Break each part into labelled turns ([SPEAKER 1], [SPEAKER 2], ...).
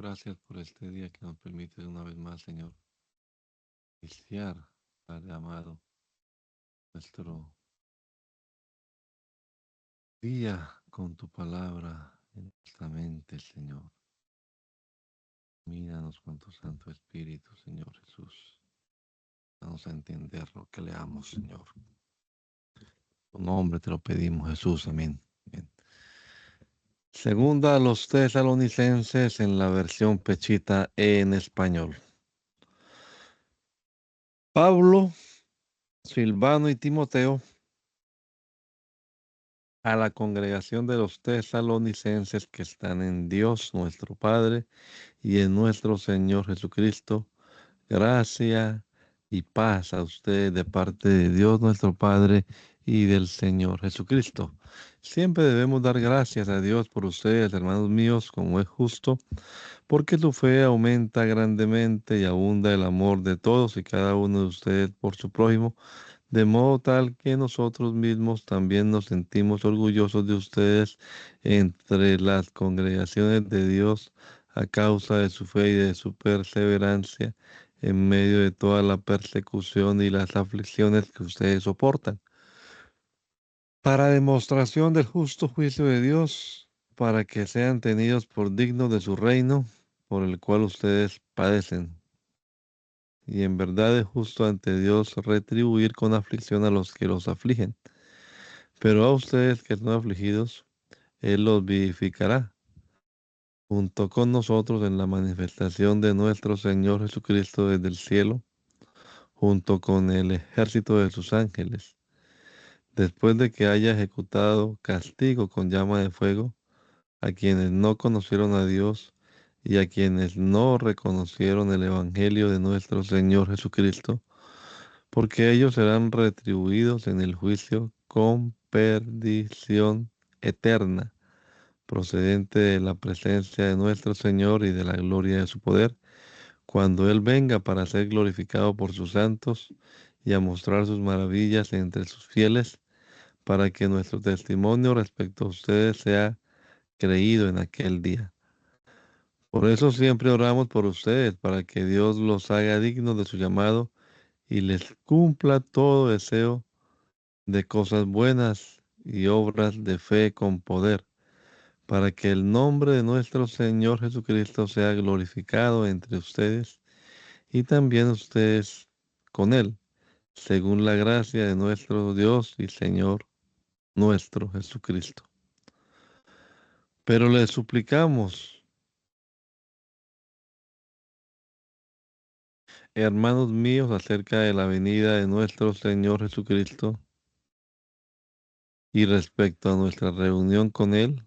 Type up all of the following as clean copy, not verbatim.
[SPEAKER 1] gracias por este día que nos permite una vez más, Señor, iniciar, Padre amado, nuestro día con tu palabra en nuestra mente, Señor. Míranos con tu Santo Espíritu, Señor Jesús. Vamos a entender lo que leamos, Señor. Tu nombre te lo pedimos, Jesús. Amén. Amén. Segunda a los Tesalonicenses en la versión Pechita en español. Pablo, Silvano y Timoteo, a la congregación de los tesalonicenses que están en Dios nuestro Padre y en nuestro Señor Jesucristo, gracia y paz a ustedes de parte de Dios nuestro Padre y del Señor Jesucristo. Siempre debemos dar gracias a Dios por ustedes, hermanos míos, como es justo, porque su fe aumenta grandemente y abunda el amor de todos y cada uno de ustedes por su prójimo, de modo tal que nosotros mismos también nos sentimos orgullosos de ustedes entre las congregaciones de Dios a causa de su fe y de su perseverancia en medio de toda la persecución y las aflicciones que ustedes soportan, para demostración del justo juicio de Dios, para que sean tenidos por dignos de su reino, por el cual ustedes padecen. Y en verdad es justo ante Dios retribuir con aflicción a los que los afligen. Pero a ustedes que son afligidos, Él los vivificará, junto con nosotros en la manifestación de nuestro Señor Jesucristo desde el cielo, junto con el ejército de sus ángeles, después de que haya ejecutado castigo con llama de fuego a quienes no conocieron a Dios y a quienes no reconocieron el Evangelio de nuestro Señor Jesucristo, porque ellos serán retribuidos en el juicio con perdición eterna, procedente de la presencia de nuestro Señor y de la gloria de su poder, cuando Él venga para ser glorificado por sus santos y a mostrar sus maravillas entre sus fieles, para que nuestro testimonio respecto a ustedes sea creído en aquel día. Por eso siempre oramos por ustedes, para que Dios los haga dignos de su llamado y les cumpla todo deseo de cosas buenas y obras de fe con poder, para que el nombre de nuestro Señor Jesucristo sea glorificado entre ustedes y también ustedes con Él, según la gracia de nuestro Dios y Señor nuestro Jesucristo. Pero les suplicamos, hermanos míos, acerca de la venida de nuestro Señor Jesucristo y respecto a nuestra reunión con Él,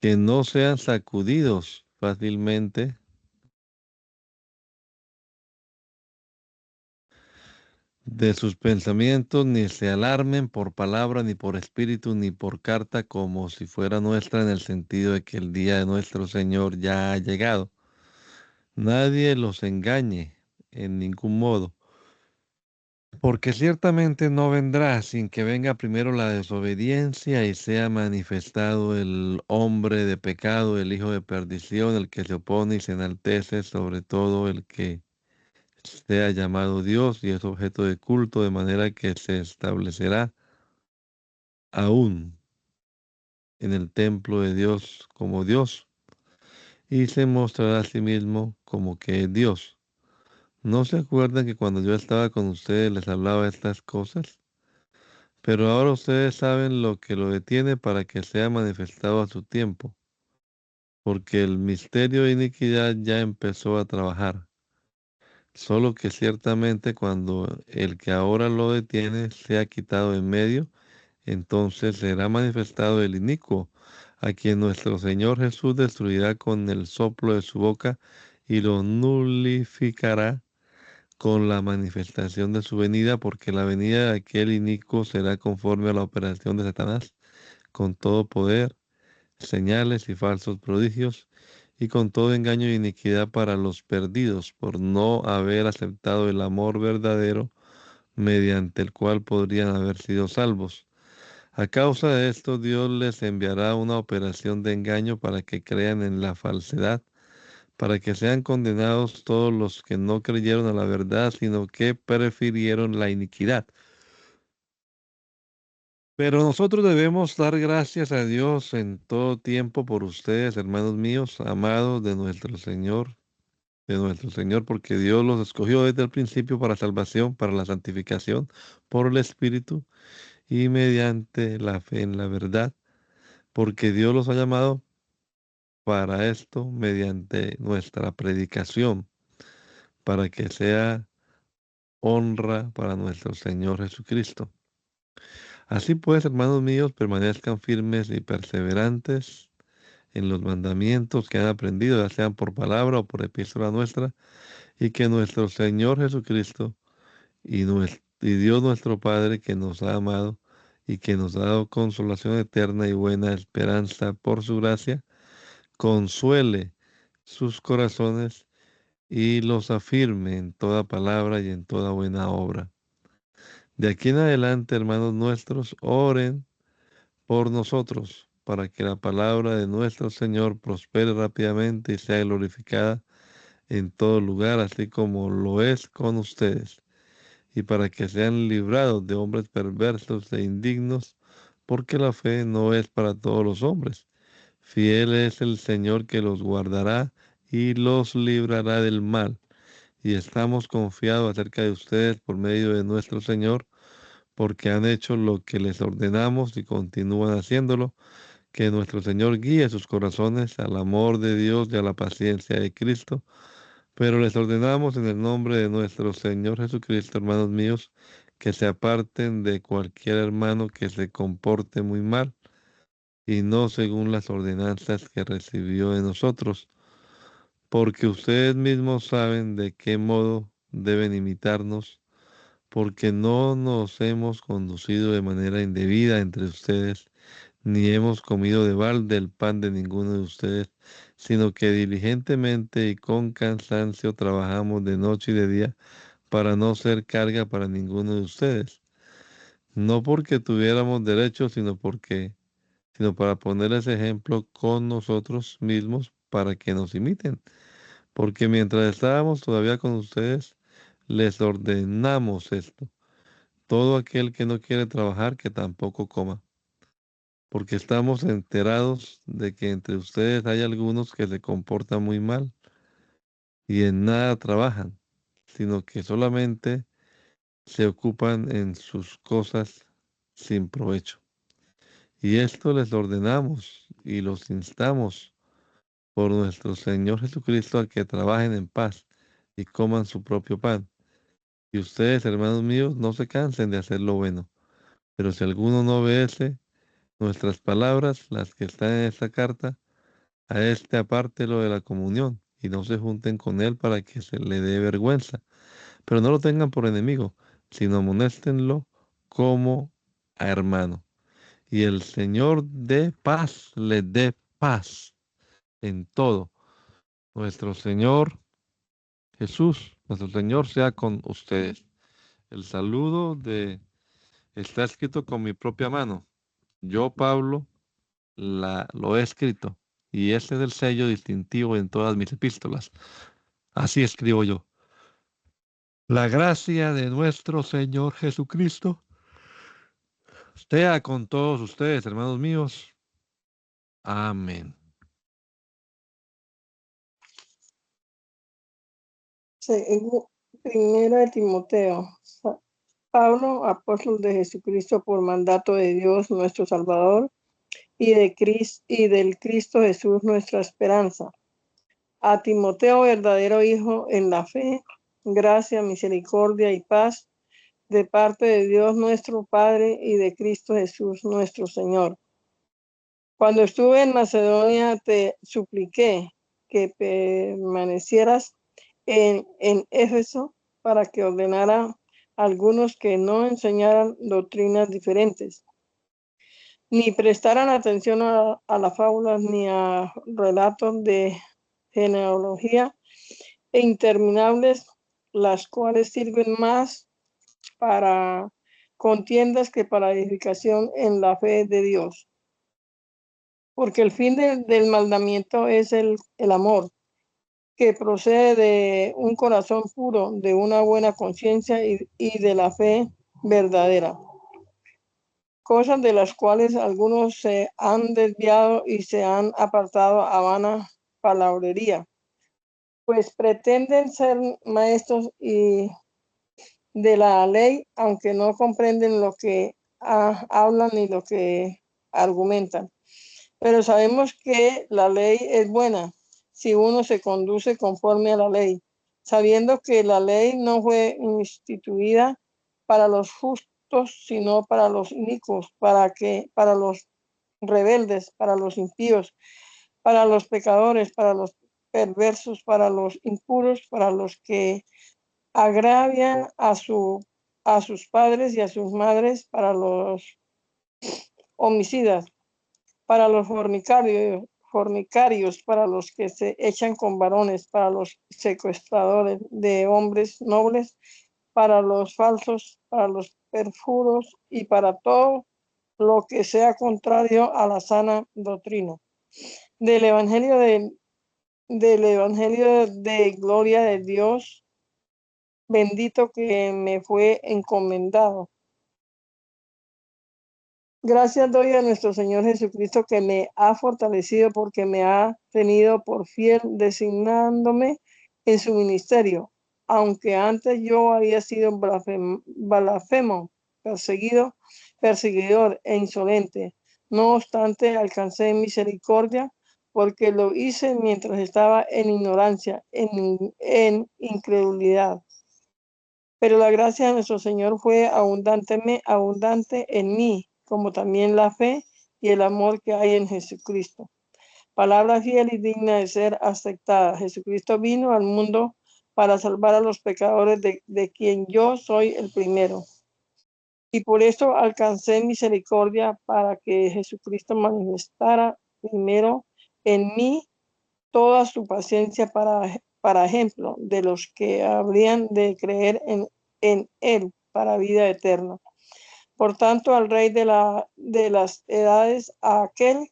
[SPEAKER 1] que no sean sacudidos fácilmente de sus pensamientos, ni se alarmen por palabra, ni por espíritu, ni por carta, como si fuera nuestra, en el sentido de que el día de nuestro Señor ya ha llegado. Nadie los engañe en ningún modo, porque ciertamente no vendrá sin que venga primero la desobediencia y sea manifestado el hombre de pecado, el hijo de perdición, el que se opone y se enaltece sobre todo el que sea llamado Dios y es objeto de culto, de manera que se establecerá aún en el templo de Dios como Dios y se mostrará a sí mismo como que es Dios. ¿No se acuerdan que cuando yo estaba con ustedes les hablaba de estas cosas? Pero ahora ustedes saben lo que lo detiene para que sea manifestado a su tiempo, porque el misterio de iniquidad ya empezó a trabajar. Solo que ciertamente cuando el que ahora lo detiene sea quitado en medio, entonces será manifestado el inicuo, a quien nuestro Señor Jesús destruirá con el soplo de su boca y lo nulificará con la manifestación de su venida, porque la venida de aquel inicuo será conforme a la operación de Satanás, con todo poder, señales y falsos prodigios, y con todo engaño y iniquidad para los perdidos, por no haber aceptado el amor verdadero mediante el cual podrían haber sido salvos. A causa de esto, Dios les enviará una operación de engaño para que crean en la falsedad, para que sean condenados todos los que no creyeron a la verdad, sino que prefirieron la iniquidad. Pero nosotros debemos dar gracias a Dios en todo tiempo por ustedes, hermanos míos, amados de nuestro Señor, porque Dios los escogió desde el principio para salvación, para la santificación, por el Espíritu y mediante la fe en la verdad, porque Dios los ha llamado para esto mediante nuestra predicación, para que sea honra para nuestro Señor Jesucristo. Así pues, hermanos míos, permanezcan firmes y perseverantes en los mandamientos que han aprendido, ya sean por palabra o por epístola nuestra, y que nuestro Señor Jesucristo y Dios nuestro Padre, que nos ha amado y que nos ha dado consolación eterna y buena esperanza por su gracia, consuele sus corazones y los afirme en toda palabra y en toda buena obra. De aquí en adelante, hermanos nuestros, oren por nosotros, para que la palabra de nuestro Señor prospere rápidamente y sea glorificada en todo lugar, así como lo es con ustedes, y para que sean librados de hombres perversos e indignos, porque la fe no es para todos los hombres. Fiel es el Señor que los guardará y los librará del mal. Y estamos confiados acerca de ustedes por medio de nuestro Señor, porque han hecho lo que les ordenamos y continúan haciéndolo. Que nuestro Señor guíe sus corazones al amor de Dios y a la paciencia de Cristo. Pero les ordenamos en el nombre de nuestro Señor Jesucristo, hermanos míos, que se aparten de cualquier hermano que se comporte muy mal y no según las ordenanzas que recibió de nosotros, porque ustedes mismos saben de qué modo deben imitarnos, porque no nos hemos conducido de manera indebida entre ustedes, ni hemos comido de balde el pan de ninguno de ustedes, sino que diligentemente y con cansancio trabajamos de noche y de día para no ser carga para ninguno de ustedes, no porque tuviéramos derecho, sino para ponerles ejemplo con nosotros mismos para que nos imiten. Porque mientras estábamos todavía con ustedes, les ordenamos esto. Todo aquel que no quiere trabajar, que tampoco coma. Porque estamos enterados de que entre ustedes hay algunos que se comportan muy mal y en nada trabajan, sino que solamente se ocupan en sus cosas sin provecho. Y esto les ordenamos y los instamos por nuestro Señor Jesucristo a que trabajen en paz y coman su propio pan. Y ustedes, hermanos míos, no se cansen de hacer lo bueno. Pero si alguno no obedece nuestras palabras, las que están en esta carta, a este apártelo de la comunión y no se junten con él para que se le dé vergüenza. Pero no lo tengan por enemigo, sino amonéstenlo como a hermano. Y el Señor de paz les dé paz en todo. Nuestro Señor Jesús, nuestro Señor sea con ustedes. El saludo está escrito con mi propia mano. Yo, Pablo, lo he escrito. Y este es el sello distintivo en todas mis epístolas. Así escribo yo. La gracia de nuestro Señor Jesucristo sea con todos ustedes, hermanos míos. Amén.
[SPEAKER 2] Primera de Timoteo. Pablo, apóstol de Jesucristo por mandato de Dios nuestro Salvador y del Cristo Jesús nuestra esperanza. A Timoteo, verdadero hijo en la fe, gracia, misericordia y paz de parte de Dios nuestro Padre y de Cristo Jesús nuestro Señor. Cuando estuve en Macedonia te supliqué que permanecieras en Éfeso para que ordenara a algunos que no enseñaran doctrinas diferentes, ni prestaran atención a las fábulas ni a relatos de genealogía interminables, las cuales sirven más para contiendas que para edificación en la fe de Dios. Porque el fin del mandamiento es el amor, que procede de un corazón puro, de una buena conciencia y de la fe verdadera. Cosas de las cuales algunos se han desviado y se han apartado a vana palabrería, pues pretenden ser maestros y de la ley, aunque no comprenden lo que hablan ni lo que argumentan. Pero sabemos que la ley es buena si uno se conduce conforme a la ley, sabiendo que la ley no fue instituida para los justos, sino para los inicuos, para los rebeldes, para los impíos, para los pecadores, para los perversos, para los impuros, para los que agravian a sus padres y a sus madres, para los homicidas, para los fornicarios, para los que se echan con varones, para los secuestradores de hombres nobles, para los falsos, para los perjuros y para todo lo que sea contrario a la sana doctrina. Del Evangelio de gloria de Dios, bendito que me fue encomendado. Gracias doy a nuestro Señor Jesucristo que me ha fortalecido porque me ha tenido por fiel designándome en su ministerio, aunque antes yo había sido blasfemo, perseguidor e insolente. No obstante, alcancé misericordia porque lo hice mientras estaba en ignorancia, en incredulidad. Pero la gracia de nuestro Señor fue abundante en mí, como también la fe y el amor que hay en Jesucristo. Palabra fiel y digna de ser aceptada. Jesucristo vino al mundo para salvar a los pecadores, de quien yo soy el primero. Y por eso alcancé misericordia para que Jesucristo manifestara primero en mí toda su paciencia para ejemplo de los que habrían de creer en él para vida eterna. Por tanto, al Rey de las edades, a aquel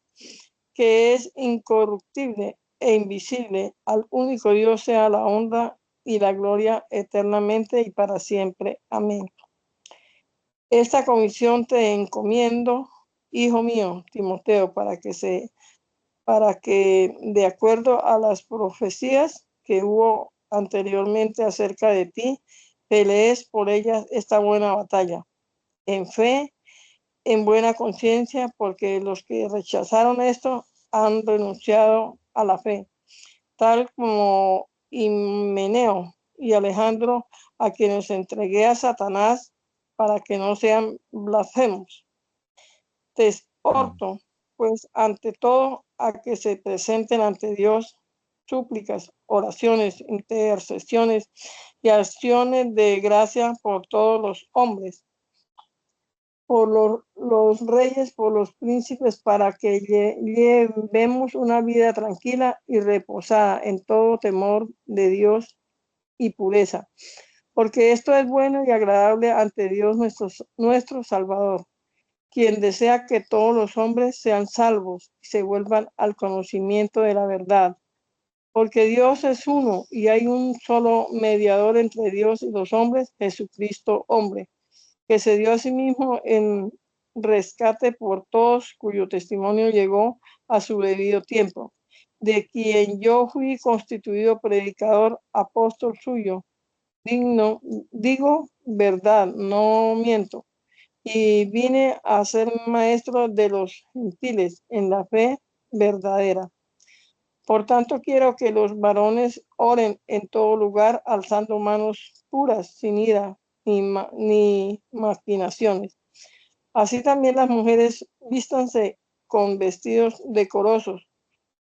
[SPEAKER 2] que es incorruptible e invisible, al único Dios sea la honra y la gloria eternamente y para siempre. Amén. Esta comisión te encomiendo, hijo mío, Timoteo, para que de acuerdo a las profecías que hubo anteriormente acerca de ti, pelees por ellas esta buena batalla, en fe, en buena conciencia, porque los que rechazaron esto han renunciado a la fe, tal como Himeneo y Alejandro, a quienes entregué a Satanás para que no sean blasfemos. Te exhorto, pues, ante todo, a que se presenten ante Dios súplicas, oraciones, intercesiones y acciones de gracia por todos los hombres, por los reyes, por los príncipes, para que llevemos una vida tranquila y reposada en todo temor de Dios y pureza, porque esto es bueno y agradable ante Dios nuestro Salvador, quien desea que todos los hombres sean salvos y se vuelvan al conocimiento de la verdad. Porque Dios es uno y hay un solo mediador entre Dios y los hombres, Jesucristo hombre, que se dio a sí mismo en rescate por todos, cuyo testimonio llegó a su debido tiempo, de quien yo fui constituido predicador, apóstol suyo. Digo verdad, no miento, y vine a ser maestro de los gentiles en la fe verdadera. Por tanto, quiero que los varones oren en todo lugar, alzando manos puras, sin ira ni maquinaciones. Así también las mujeres vístanse con vestidos decorosos,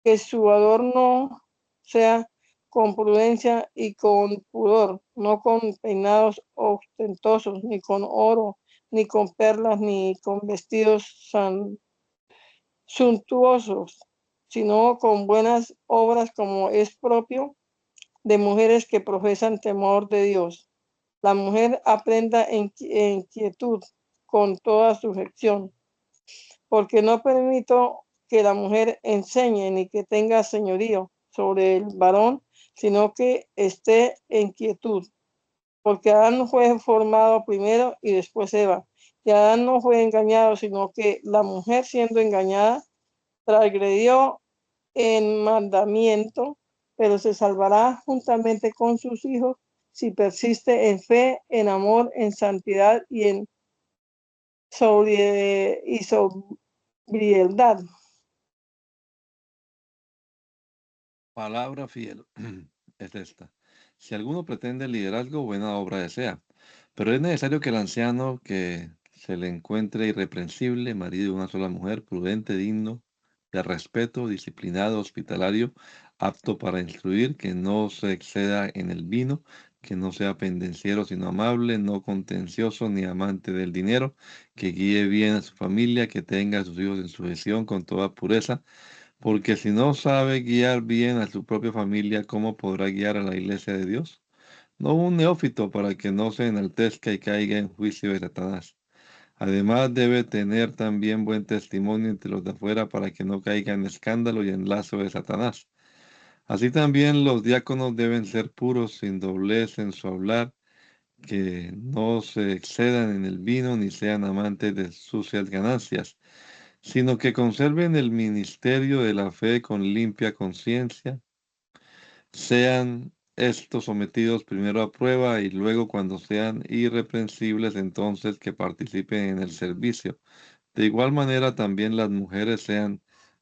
[SPEAKER 2] que su adorno sea con prudencia y con pudor, no con peinados ostentosos, ni con oro, ni con perlas, ni con vestidos suntuosos, sino con buenas obras, como es propio de mujeres que profesan temor de Dios. La mujer aprenda en quietud, con toda sujeción, porque no permito que la mujer enseñe ni que tenga señorío sobre el varón, sino que esté en quietud. Porque Adán fue formado primero y después Eva. Y Adán no fue engañado, sino que la mujer, siendo engañada, transgredió en mandamiento, pero se salvará juntamente con sus hijos si persiste en fe, en amor, en santidad y en sobriedad.
[SPEAKER 1] Palabra fiel es esta. Si alguno pretende liderazgo, buena obra desea. Pero es necesario que el anciano que se le encuentre irreprensible, marido de una sola mujer, prudente, digno de respeto, disciplinado, hospitalario, apto para instruir, que no se exceda en el vino, que no sea pendenciero, sino amable, no contencioso ni amante del dinero, que guíe bien a su familia, que tenga a sus hijos en sujeción con toda pureza, porque si no sabe guiar bien a su propia familia, ¿cómo podrá guiar a la iglesia de Dios? No un neófito para que no se enaltezca y caiga en juicio de Satanás. Además debe tener también buen testimonio entre los de afuera para que no caiga en escándalo y en lazo de Satanás. Así también los diáconos deben ser puros, sin doblez en su hablar, que no se excedan en el vino ni sean amantes de sucias ganancias, sino que conserven el ministerio de la fe con limpia conciencia, sean estos sometidos primero a prueba y luego cuando sean irreprensibles, entonces que participen en el servicio. De igual manera también las mujeres sean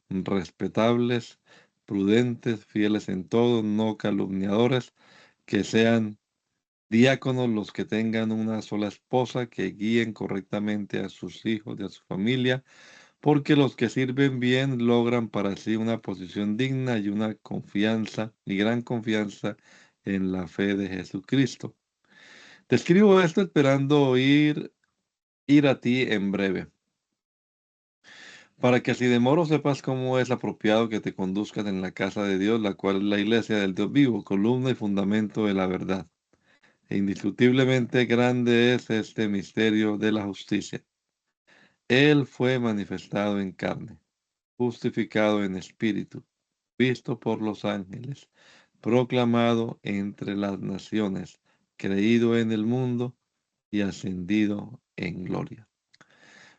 [SPEAKER 1] respetables, prudentes, fieles en todo, no calumniadores, que sean diáconos los que tengan una sola esposa, que guíen correctamente a sus hijos y a su familia, porque los que sirven bien logran para sí una posición digna y una confianza y gran confianza en la fe de Jesucristo. Te escribo esto esperando ir a ti en breve, para que si demoro sepas cómo es apropiado que te conduzcas en la casa de Dios, la cual es la iglesia del Dios vivo, columna y fundamento de la verdad. E indiscutiblemente grande es este misterio de la justicia. Él fue manifestado en carne, justificado en espíritu, visto por los ángeles, proclamado entre las naciones, creído en el mundo y ascendido en gloria.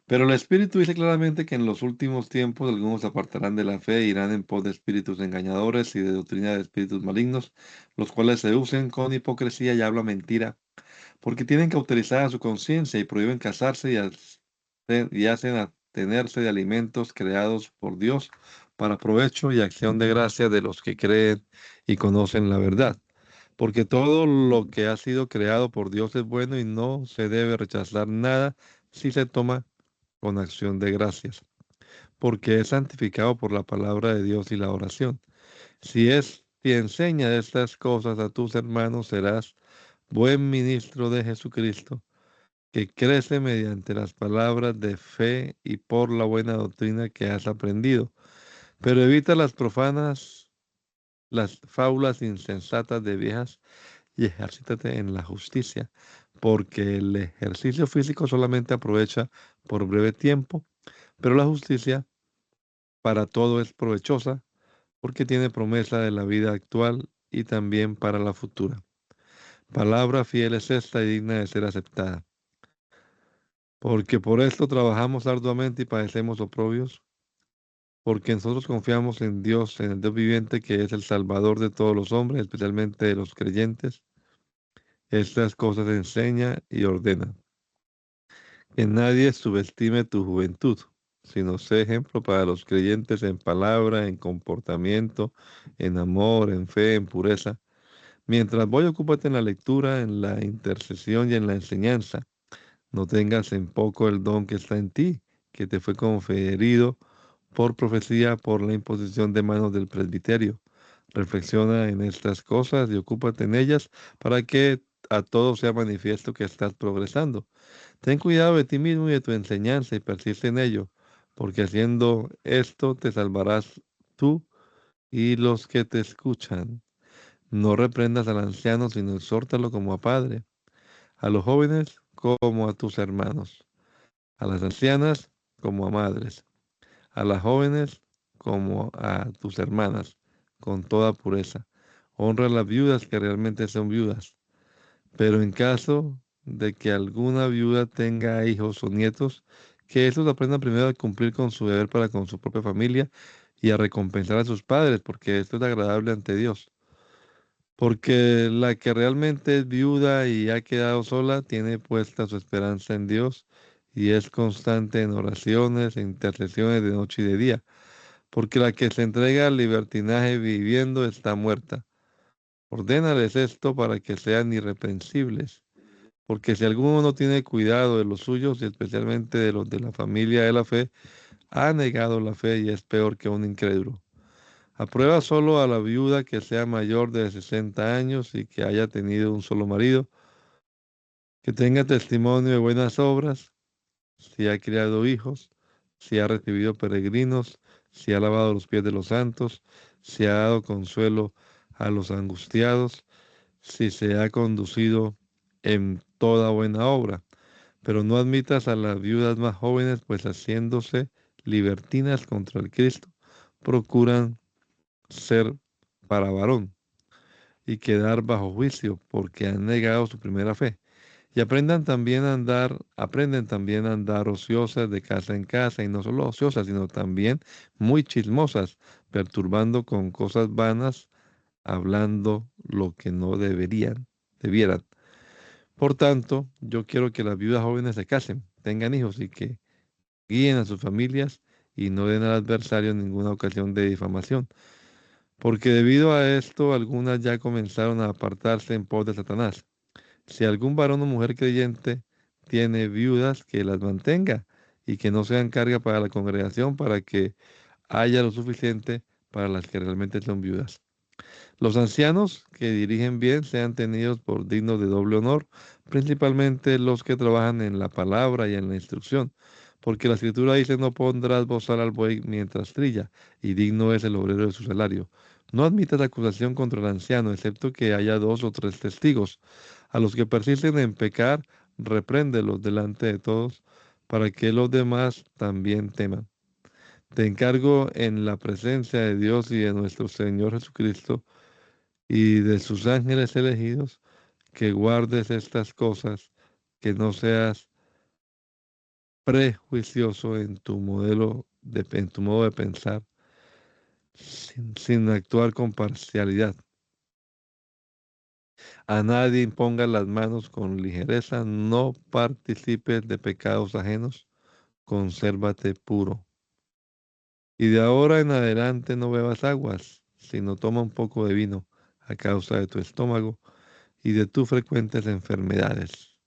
[SPEAKER 1] Pero el Espíritu dice claramente que en los últimos tiempos algunos se apartarán de la fe e irán en pos de espíritus engañadores y de doctrina de espíritus malignos, los cuales se usen con hipocresía y hablan mentira, porque tienen cauterizada su conciencia y prohíben casarse y hacen abstenerse de alimentos creados por Dios para provecho y acción de gracia de los que creen y conocen la verdad. Porque todo lo que ha sido creado por Dios es bueno y no se debe rechazar nada si se toma con acción de gracias, porque es santificado por la palabra de Dios y la oración. Si enseña estas cosas a tus hermanos, serás buen ministro de Jesucristo, que crece mediante las palabras de fe y por la buena doctrina que has aprendido. Pero evita las profanas, las fábulas insensatas de viejas y ejercítate en la justicia, porque el ejercicio físico solamente aprovecha por breve tiempo, pero la justicia para todo es provechosa, porque tiene promesa de la vida actual y también para la futura. Palabra fiel es esta y digna de ser aceptada. Porque por esto trabajamos arduamente y padecemos oprobios, porque nosotros confiamos en Dios, en el Dios viviente, que es el Salvador de todos los hombres, especialmente de los creyentes. Estas cosas enseña y ordena. Que nadie subestime tu juventud, sino sé ejemplo para los creyentes en palabra, en comportamiento, en amor, en fe, en pureza. Mientras voy, ocúpate en la lectura, en la intercesión y en la enseñanza. No tengas en poco el don que está en ti, que te fue conferido por profecía, por la imposición de manos del presbiterio. Reflexiona en estas cosas y ocúpate en ellas para que a todos sea manifiesto que estás progresando. Ten cuidado de ti mismo y de tu enseñanza y persiste en ello, porque haciendo esto te salvarás tú y los que te escuchan. No reprendas al anciano, sino exhórtalo como a padre, a los jóvenes como a tus hermanos. a las ancianas como a madres, a las jóvenes como a tus hermanas, con toda pureza. Honra a las viudas que realmente son viudas. Pero en caso de que alguna viuda tenga hijos o nietos, que estos aprendan primero a cumplir con su deber para con su propia familia y a recompensar a sus padres, porque esto es agradable ante Dios. Porque la que realmente es viuda y ha quedado sola tiene puesta su esperanza en Dios y es constante en oraciones e intercesiones de noche y de día. Porque la que se entrega al libertinaje viviendo está muerta. Ordénales esto para que sean irreprensibles. Porque si alguno no tiene cuidado de los suyos y especialmente de los de la familia de la fe, ha negado la fe y es peor que un incrédulo. Aprueba solo a la viuda que sea mayor de 60 años y que haya tenido un solo marido, que tenga testimonio de buenas obras, si ha criado hijos, si ha recibido peregrinos, si ha lavado los pies de los santos, si ha dado consuelo a los angustiados, si se ha conducido en toda buena obra. Pero no admitas a las viudas más jóvenes, pues haciéndose libertinas contra el Cristo, procuran ser para varón y quedar bajo juicio, porque han negado su primera fe. Y aprenden también a andar ociosas de casa en casa, y no solo ociosas, sino también muy chismosas, perturbando con cosas vanas, hablando lo que no debieran. Por tanto, yo quiero que las viudas jóvenes se casen, tengan hijos y que guíen a sus familias y no den al adversario ninguna ocasión de difamación. Porque debido a esto, algunas ya comenzaron a apartarse en pos de Satanás. Si algún varón o mujer creyente tiene viudas, que las mantenga y que no sean carga para la congregación, para que haya lo suficiente para las que realmente son viudas. Los ancianos que dirigen bien sean tenidos por dignos de doble honor, principalmente los que trabajan en la palabra y en la instrucción, porque la escritura dice: no pondrás bozal al buey mientras trilla, y digno es el obrero de su salario. No admitas acusación contra el anciano, excepto que haya 2 o 3 testigos. A los que persisten en pecar, repréndelos delante de todos, para que los demás también teman. Te encargo en la presencia de Dios y de nuestro Señor Jesucristo, y de sus ángeles elegidos, que guardes estas cosas, que no seas prejuicioso en tu modo de pensar, sin actuar con parcialidad. A nadie impongas las manos con ligereza, no participes de pecados ajenos, consérvate puro. Y de ahora en adelante no bebas aguas, sino toma un poco de vino, a causa de tu estómago y de tus frecuentes enfermedades.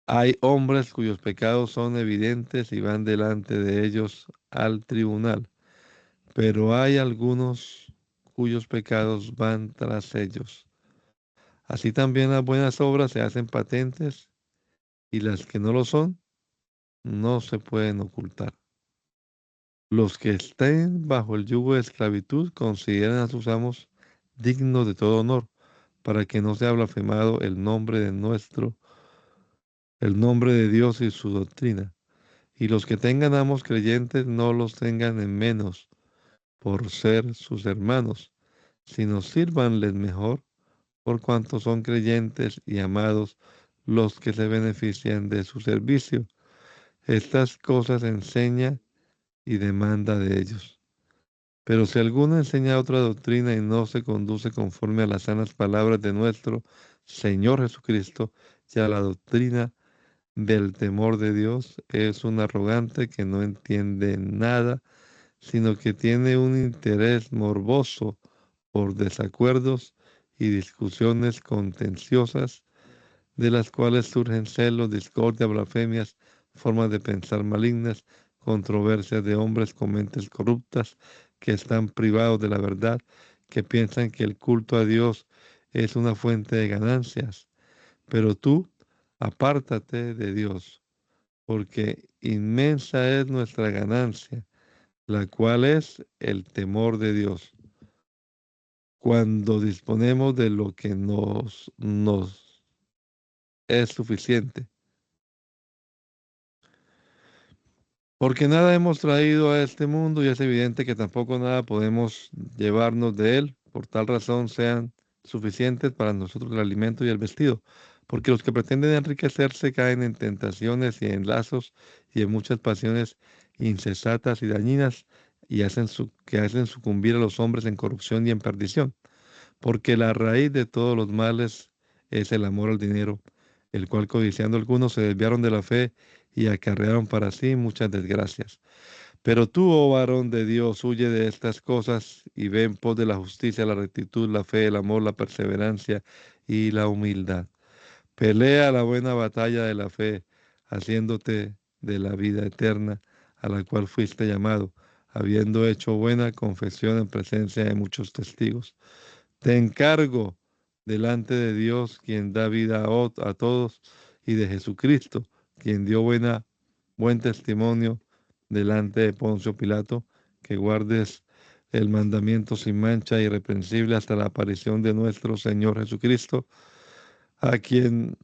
[SPEAKER 1] Hay hombres cuyos pecados son evidentes y van delante de ellos al tribunal, pero hay algunos cuyos pecados van tras ellos. Así también las buenas obras se hacen patentes, y las que no lo son no se pueden ocultar. Los que estén bajo el yugo de esclavitud consideren a sus amos dignos de todo honor, para que no sea blasfemado el nombre de Dios y su doctrina. Y los que tengan amos creyentes no los tengan en menos por ser sus hermanos, sino sírvanles mejor, por cuanto son creyentes y amados los que se benefician de su servicio. Estas cosas enseña y demanda de ellos. Pero si alguno enseña otra doctrina y no se conduce conforme a las sanas palabras de nuestro Señor Jesucristo y a la doctrina del temor de Dios, es un arrogante que no entiende nada, sino que tiene un interés morboso por desacuerdos y discusiones contenciosas, de las cuales surgen celos, discordia, blasfemias, formas de pensar malignas, controversias de hombres con mentes corruptas, que están privados de la verdad, que piensan que el culto a Dios es una fuente de ganancias. Pero tú, apártate de Dios, porque inmensa es nuestra ganancia, la cual es el temor de Dios. Cuando disponemos de lo que nos es suficiente, Porque nada hemos traído a este mundo y es evidente que tampoco nada podemos llevarnos de él. Por tal razón sean suficientes para nosotros el alimento y el vestido. Porque los que pretenden enriquecerse caen en tentaciones y en lazos y en muchas pasiones insensatas y dañinas y que hacen sucumbir a los hombres en corrupción y en perdición. Porque la raíz de todos los males es el amor al dinero, el cual codiciando algunos se desviaron de la fe y acarrearon para sí muchas desgracias. Pero tú, oh varón de Dios, huye de estas cosas y ve en pos de la justicia, la rectitud, la fe, el amor, la perseverancia y la humildad. Pelea la buena batalla de la fe, haciéndote de la vida eterna a la cual fuiste llamado, habiendo hecho buena confesión en presencia de muchos testigos. Te encargo delante de Dios, quien da vida a todos, y de Jesucristo, quien dio buen testimonio delante de Poncio Pilato, que guardes el mandamiento sin mancha, irreprensible, hasta la aparición de nuestro Señor Jesucristo, a quien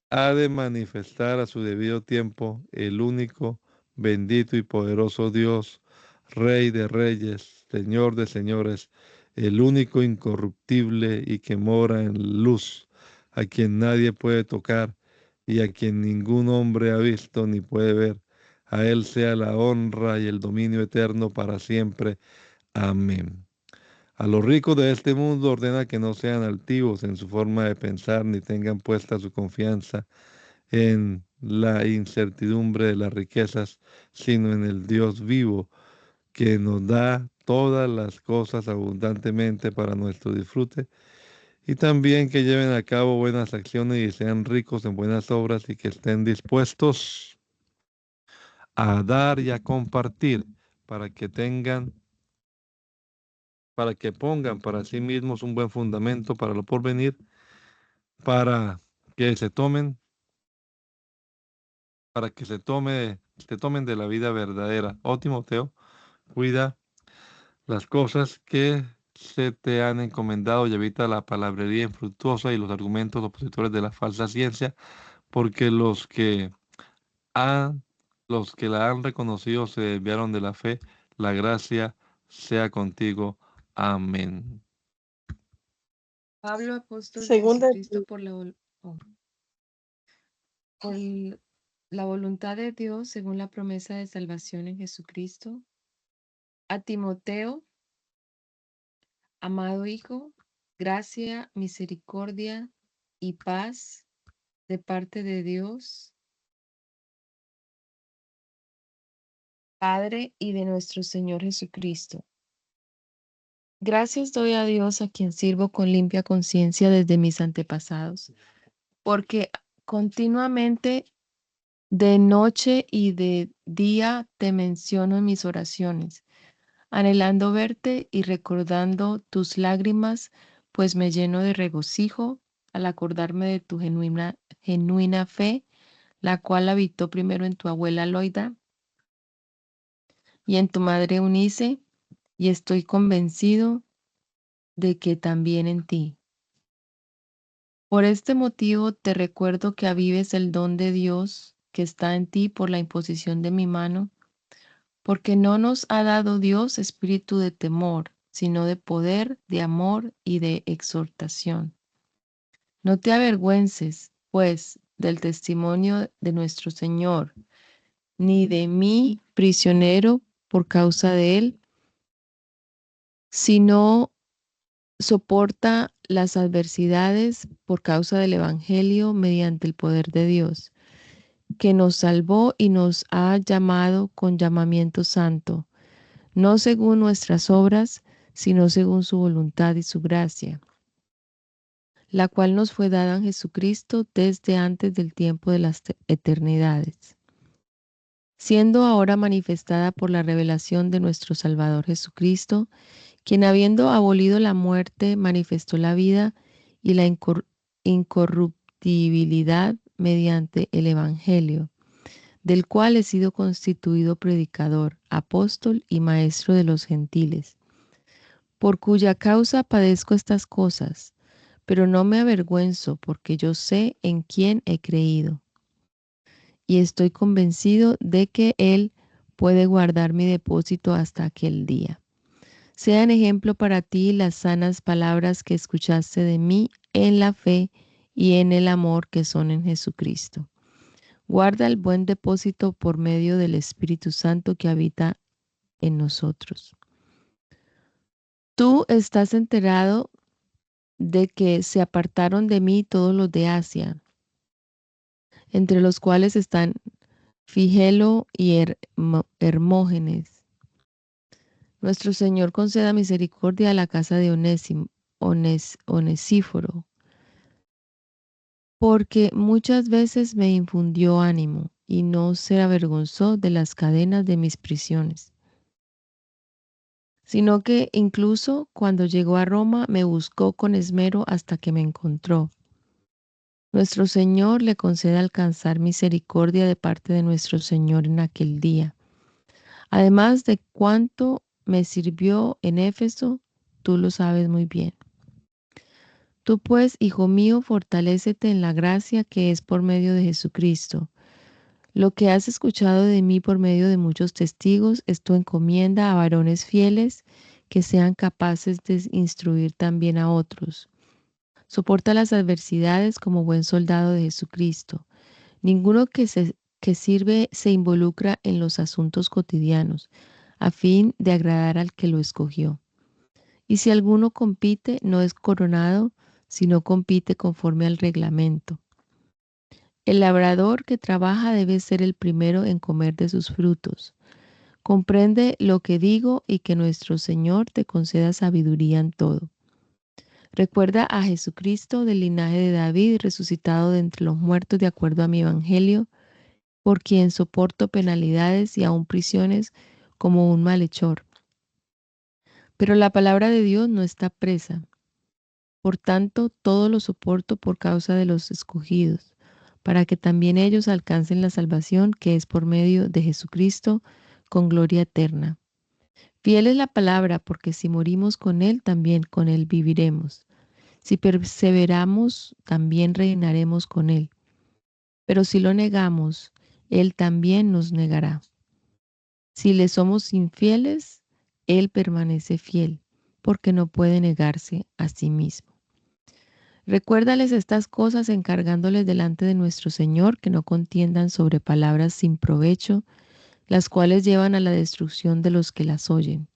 [SPEAKER 1] ha de manifestar a su debido tiempo el único, bendito y poderoso Dios, Rey de reyes, Señor de señores, el único incorruptible y que mora en luz, a quien nadie puede tocar y a quien ningún hombre ha visto ni puede ver. A Él sea la honra y el dominio eterno para siempre. Amén. A los ricos de este mundo ordena que no sean altivos en su forma de pensar ni tengan puesta su confianza en la incertidumbre de las riquezas, sino en el Dios vivo, que nos da todas las cosas abundantemente para nuestro disfrute, y también que lleven a cabo buenas acciones y sean ricos en buenas obras y que estén dispuestos a dar y a compartir para que tengan, para que pongan para sí mismos un buen fundamento para lo porvenir, para que se tomen, para que se tomen de la vida verdadera. Oh Timoteo, cuida las cosas que se te han encomendado y evita la palabrería infructuosa y los argumentos opositores de la falsa ciencia, porque han, los que la han reconocido se desviaron de la fe. La gracia sea contigo. Amén.
[SPEAKER 3] Pablo, apóstol de
[SPEAKER 2] Segunda,
[SPEAKER 3] Jesucristo por la voluntad de Dios, según la promesa de salvación en Jesucristo, a Timoteo, amado Hijo, gracia, misericordia y paz de parte de Dios, Padre, y de nuestro Señor Jesucristo. Gracias doy a Dios, a quien sirvo con limpia conciencia desde mis antepasados, porque continuamente de noche y de día te menciono en mis oraciones, anhelando verte y recordando tus lágrimas, pues me lleno de regocijo al acordarme de tu genuina fe, la cual habitó primero en tu abuela Loida y en tu madre Eunice, y estoy convencido de que también en ti. Por este motivo te recuerdo que avives el don de Dios que está en ti por la imposición de mi mano, porque no nos ha dado Dios espíritu de temor, sino de poder, de amor y de exhortación. No te avergüences, pues, del testimonio de nuestro Señor, ni de mí, prisionero, por causa de Él, sino soporta las adversidades por causa del Evangelio mediante el poder de Dios, que nos salvó y nos ha llamado con llamamiento santo, no según nuestras obras, sino según su voluntad y su gracia, la cual nos fue dada en Jesucristo desde antes del tiempo de las eternidades, siendo ahora manifestada por la revelación de nuestro Salvador Jesucristo, quien habiendo abolido la muerte, manifestó la vida y la incorruptibilidad mediante el Evangelio, del cual he sido constituido predicador, apóstol y maestro de los gentiles, por cuya causa padezco estas cosas, pero no me avergüenzo, porque yo sé en quién he creído, y estoy convencido de que Él puede guardar mi depósito hasta aquel día. Sean ejemplo para ti las sanas palabras que escuchaste de mí en la fe y en el amor que son en Jesucristo. Guarda el buen depósito por medio del Espíritu Santo que habita en nosotros. Tú estás enterado de que se apartaron de mí todos los de Asia, entre los cuales están Figelo y Hermógenes. Nuestro Señor conceda misericordia a la casa de Onesíforo, porque muchas veces me infundió ánimo y no se avergonzó de las cadenas de mis prisiones, sino que incluso cuando llegó a Roma me buscó con esmero hasta que me encontró. Nuestro Señor le conceda alcanzar misericordia de parte de nuestro Señor en aquel día. Además de cuánto me sirvió en Éfeso, tú lo sabes muy bien. Tú pues, hijo mío, fortalécete en la gracia que es por medio de Jesucristo. Lo que has escuchado de mí por medio de muchos testigos, esto encomienda a varones fieles que sean capaces de instruir también a otros. Soporta las adversidades como buen soldado de Jesucristo. Ninguno que sirve se involucra en los asuntos cotidianos, a fin de agradar al que lo escogió. Y si alguno compite, no es coronado, sino compite conforme al reglamento. El labrador que trabaja debe ser el primero en comer de sus frutos. Comprende lo que digo y que nuestro Señor te conceda sabiduría en todo. Recuerda a Jesucristo del linaje de David, resucitado de entre los muertos de acuerdo a mi evangelio, por quien soporto penalidades y aun prisiones como un malhechor. Pero la palabra de Dios no está presa. Por tanto, todo lo soporto por causa de los escogidos, para que también ellos alcancen la salvación que es por medio de Jesucristo con gloria eterna. Fiel es la palabra, porque si morimos con Él, también con Él viviremos. Si perseveramos, también reinaremos con Él. Pero si lo negamos, Él también nos negará. Si le somos infieles, Él permanece fiel, porque no puede negarse a sí mismo. Recuérdales estas cosas encargándoles delante de nuestro Señor que no contiendan sobre palabras sin provecho, las cuales llevan a la destrucción de los que las oyen.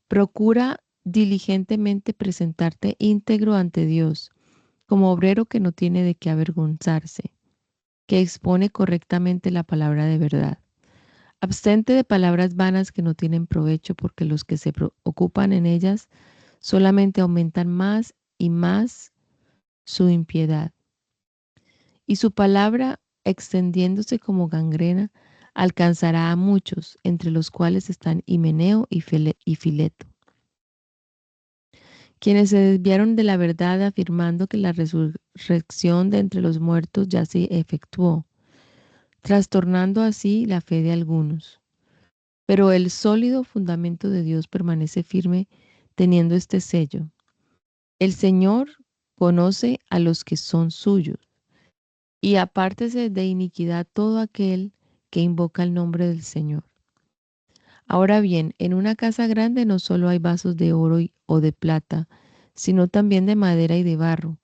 [SPEAKER 3] Procura diligentemente presentarte íntegro ante Dios, como obrero que no tiene de qué avergonzarse, que expone correctamente la palabra de verdad. Abstente de palabras vanas que no tienen provecho, porque los que se ocupan en ellas solamente aumentan más y más su impiedad. Y su palabra, extendiéndose como gangrena, alcanzará a muchos, entre los cuales están Himeneo y Fileto, quienes se desviaron de la verdad afirmando que la resurrección de entre los muertos ya se efectuó, trastornando así la fe de algunos. Pero el sólido fundamento de Dios permanece firme teniendo este sello. El Señor conoce a los que son suyos, y apártese de iniquidad todo aquel que invoca el nombre del Señor. Ahora bien, en una casa grande no solo hay vasos de oro o de plata, sino también de madera y de barro,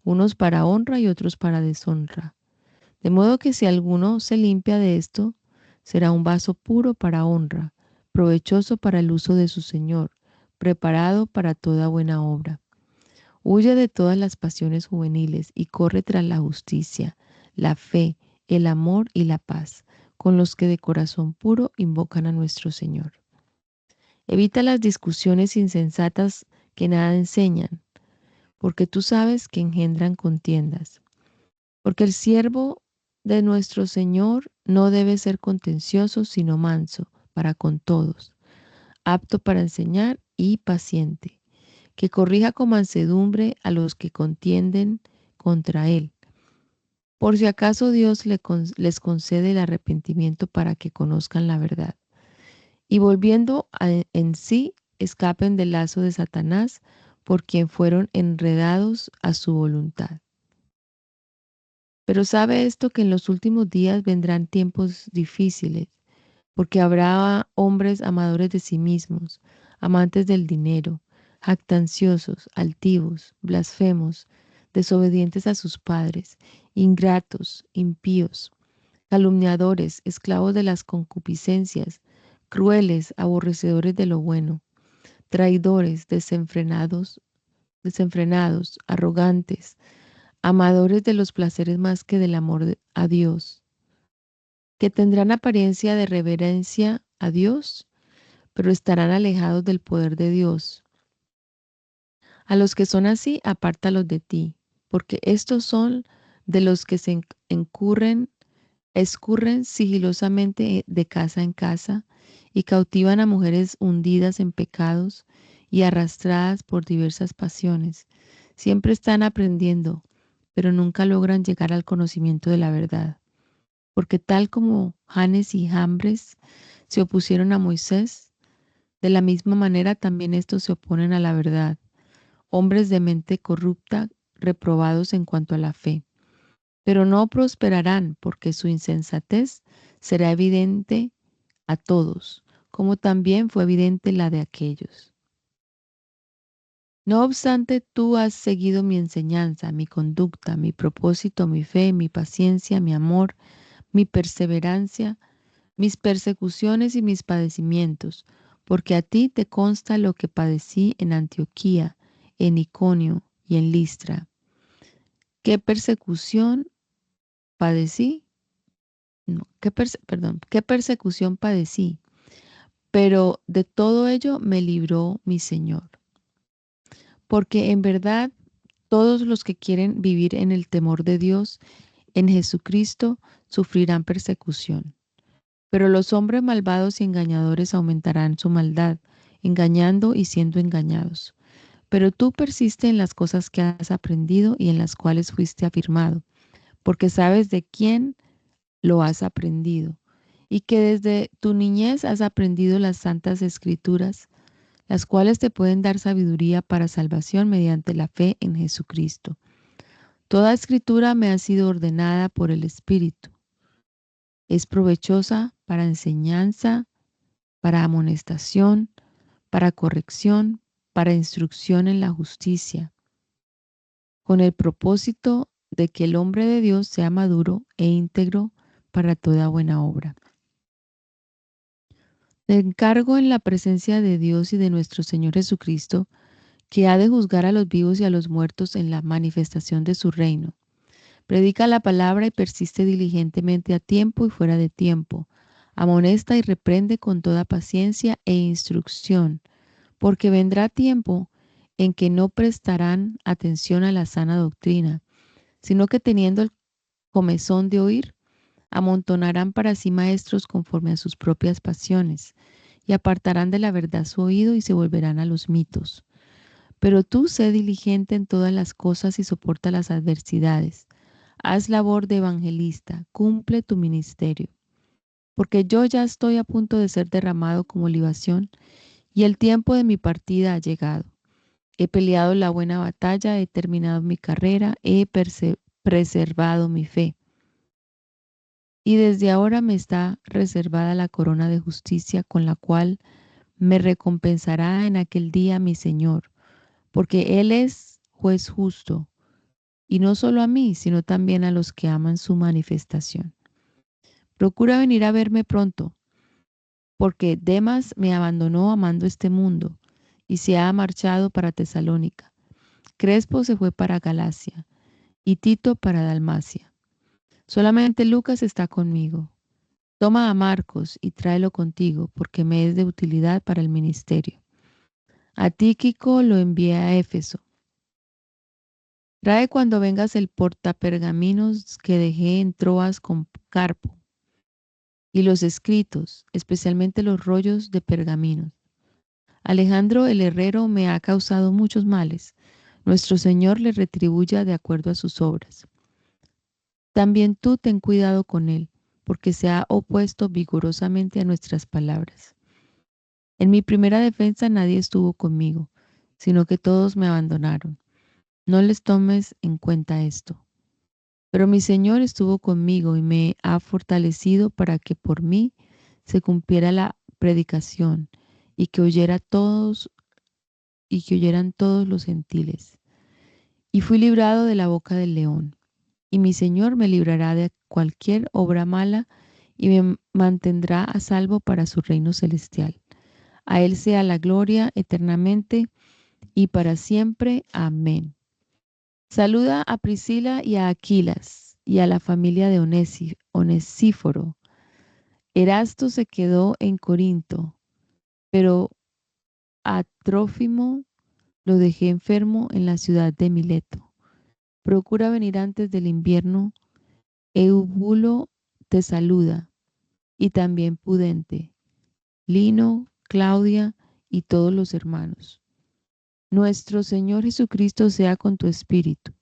[SPEAKER 3] unos para honra y otros para deshonra. De modo que si alguno se limpia de esto, será un vaso puro para honra, provechoso para el uso de su Señor, preparado para toda buena obra. Huye de todas las pasiones juveniles y corre tras la justicia, la fe, el amor y la paz, con los que de corazón puro invocan a nuestro Señor. Evita las discusiones insensatas que nada enseñan, porque tú sabes que engendran contiendas. Porque el siervo de nuestro Señor no debe ser contencioso, sino manso para con todos, apto para enseñar y paciente, que corrija con mansedumbre a los que contienden contra él, por si acaso Dios les concede el arrepentimiento para que conozcan la verdad, y volviendo en sí, escapen del lazo de Satanás, por quien fueron enredados a su voluntad. Pero sabe esto, que en los últimos días vendrán tiempos difíciles, porque habrá hombres amadores de sí mismos, amantes del dinero, jactanciosos, altivos, blasfemos, desobedientes a sus padres, ingratos, impíos, calumniadores, esclavos de las concupiscencias, crueles, aborrecedores de lo bueno, traidores, desenfrenados, arrogantes, amadores de los placeres más que del amor a Dios, que tendrán apariencia de reverencia a Dios, pero estarán alejados del poder de Dios. A los que son así, apártalos de ti, porque estos son de los que se escurren sigilosamente de casa en casa y cautivan a mujeres hundidas en pecados y arrastradas por diversas pasiones. Siempre están aprendiendo, pero nunca logran llegar al conocimiento de la verdad. Porque tal como Janes y Jambres se opusieron a Moisés, de la misma manera también estos se oponen a la verdad, hombres de mente corrupta, reprobados en cuanto a la fe. Pero no prosperarán porque su insensatez será evidente a todos, como también fue evidente la de aquellos. No obstante, tú has seguido mi enseñanza, mi conducta, mi propósito, mi fe, mi paciencia, mi amor, mi perseverancia, mis persecuciones y mis padecimientos, porque a ti te consta lo que padecí en Antioquía, en Iconio y en Listra. ¿Qué persecución padecí? No, ¿qué persecución padecí? Pero de todo ello me libró mi Señor. Porque en verdad todos los que quieren vivir en el temor de Dios, en Jesucristo, sufrirán persecución. Pero los hombres malvados y engañadores aumentarán su maldad, engañando y siendo engañados. Pero tú persiste en las cosas que has aprendido y en las cuales fuiste afirmado, porque sabes de quién lo has aprendido, y que desde tu niñez has aprendido las santas escrituras, las cuales te pueden dar sabiduría para salvación mediante la fe en Jesucristo. Toda escritura me ha sido ordenada por el Espíritu. Es provechosa para enseñanza, para amonestación, para corrección, para instrucción en la justicia, con el propósito de que el hombre de Dios sea maduro e íntegro para toda buena obra. Te encargo en la presencia de Dios y de nuestro Señor Jesucristo, que ha de juzgar a los vivos y a los muertos en la manifestación de su reino. Predica la palabra y persiste diligentemente a tiempo y fuera de tiempo. Amonesta y reprende con toda paciencia e instrucción, porque vendrá tiempo en que no prestarán atención a la sana doctrina, sino que teniendo el comezón de oír, amontonarán para sí maestros conforme a sus propias pasiones, y apartarán de la verdad su oído y se volverán a los mitos. Pero tú sé diligente en todas las cosas y soporta las adversidades. Haz labor de evangelista, cumple tu ministerio. Porque yo ya estoy a punto de ser derramado como libación, y el tiempo de mi partida ha llegado. He peleado la buena batalla, he terminado mi carrera, he preservado mi fe. Y desde ahora me está reservada la corona de justicia con la cual me recompensará en aquel día mi Señor, porque Él es juez justo, y no solo a mí, sino también a los que aman su manifestación. Procura venir a verme pronto, porque Demas me abandonó amando este mundo y se ha marchado para Tesalónica. Crespo se fue para Galacia y Tito para Dalmacia. Solamente Lucas está conmigo. Toma a Marcos y tráelo contigo, porque me es de utilidad para el ministerio. A Tíquico lo envié a Éfeso. Trae cuando vengas el portapergaminos que dejé en Troas con Carpo, y los escritos, especialmente los rollos de pergaminos. Alejandro el herrero me ha causado muchos males. Nuestro Señor le retribuya de acuerdo a sus obras. También tú ten cuidado con él, porque se ha opuesto vigorosamente a nuestras palabras. En mi primera defensa nadie estuvo conmigo, sino que todos me abandonaron. No les tomes en cuenta esto. Pero mi Señor estuvo conmigo y me ha fortalecido para que por mí se cumpliera la predicación y que oyeran todos los gentiles. Y fui librado de la boca del león. Y mi Señor me librará de cualquier obra mala y me mantendrá a salvo para su reino celestial. A Él sea la gloria eternamente y para siempre. Amén. Saluda a Priscila y a Aquilas y a la familia de Onesíforo. Erasto se quedó en Corinto, pero a Trófimo lo dejé enfermo en la ciudad de Mileto. Procura venir antes del invierno. Eubulo te saluda, y también Pudente, Lino, Claudia y todos los hermanos. Nuestro Señor Jesucristo sea con tu espíritu.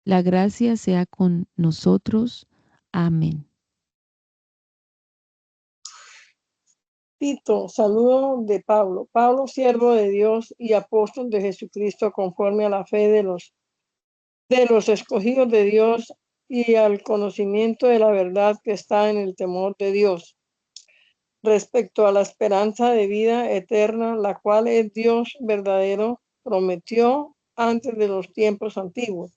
[SPEAKER 3] La gracia sea con nosotros. Amén.
[SPEAKER 2] Tito, saludo de Pablo. Pablo, siervo de Dios y apóstol de Jesucristo, conforme a la fe de los escogidos de Dios y al conocimiento de la verdad que está en el temor de Dios, respecto a la esperanza de vida eterna, la cual el Dios verdadero prometió antes de los tiempos antiguos,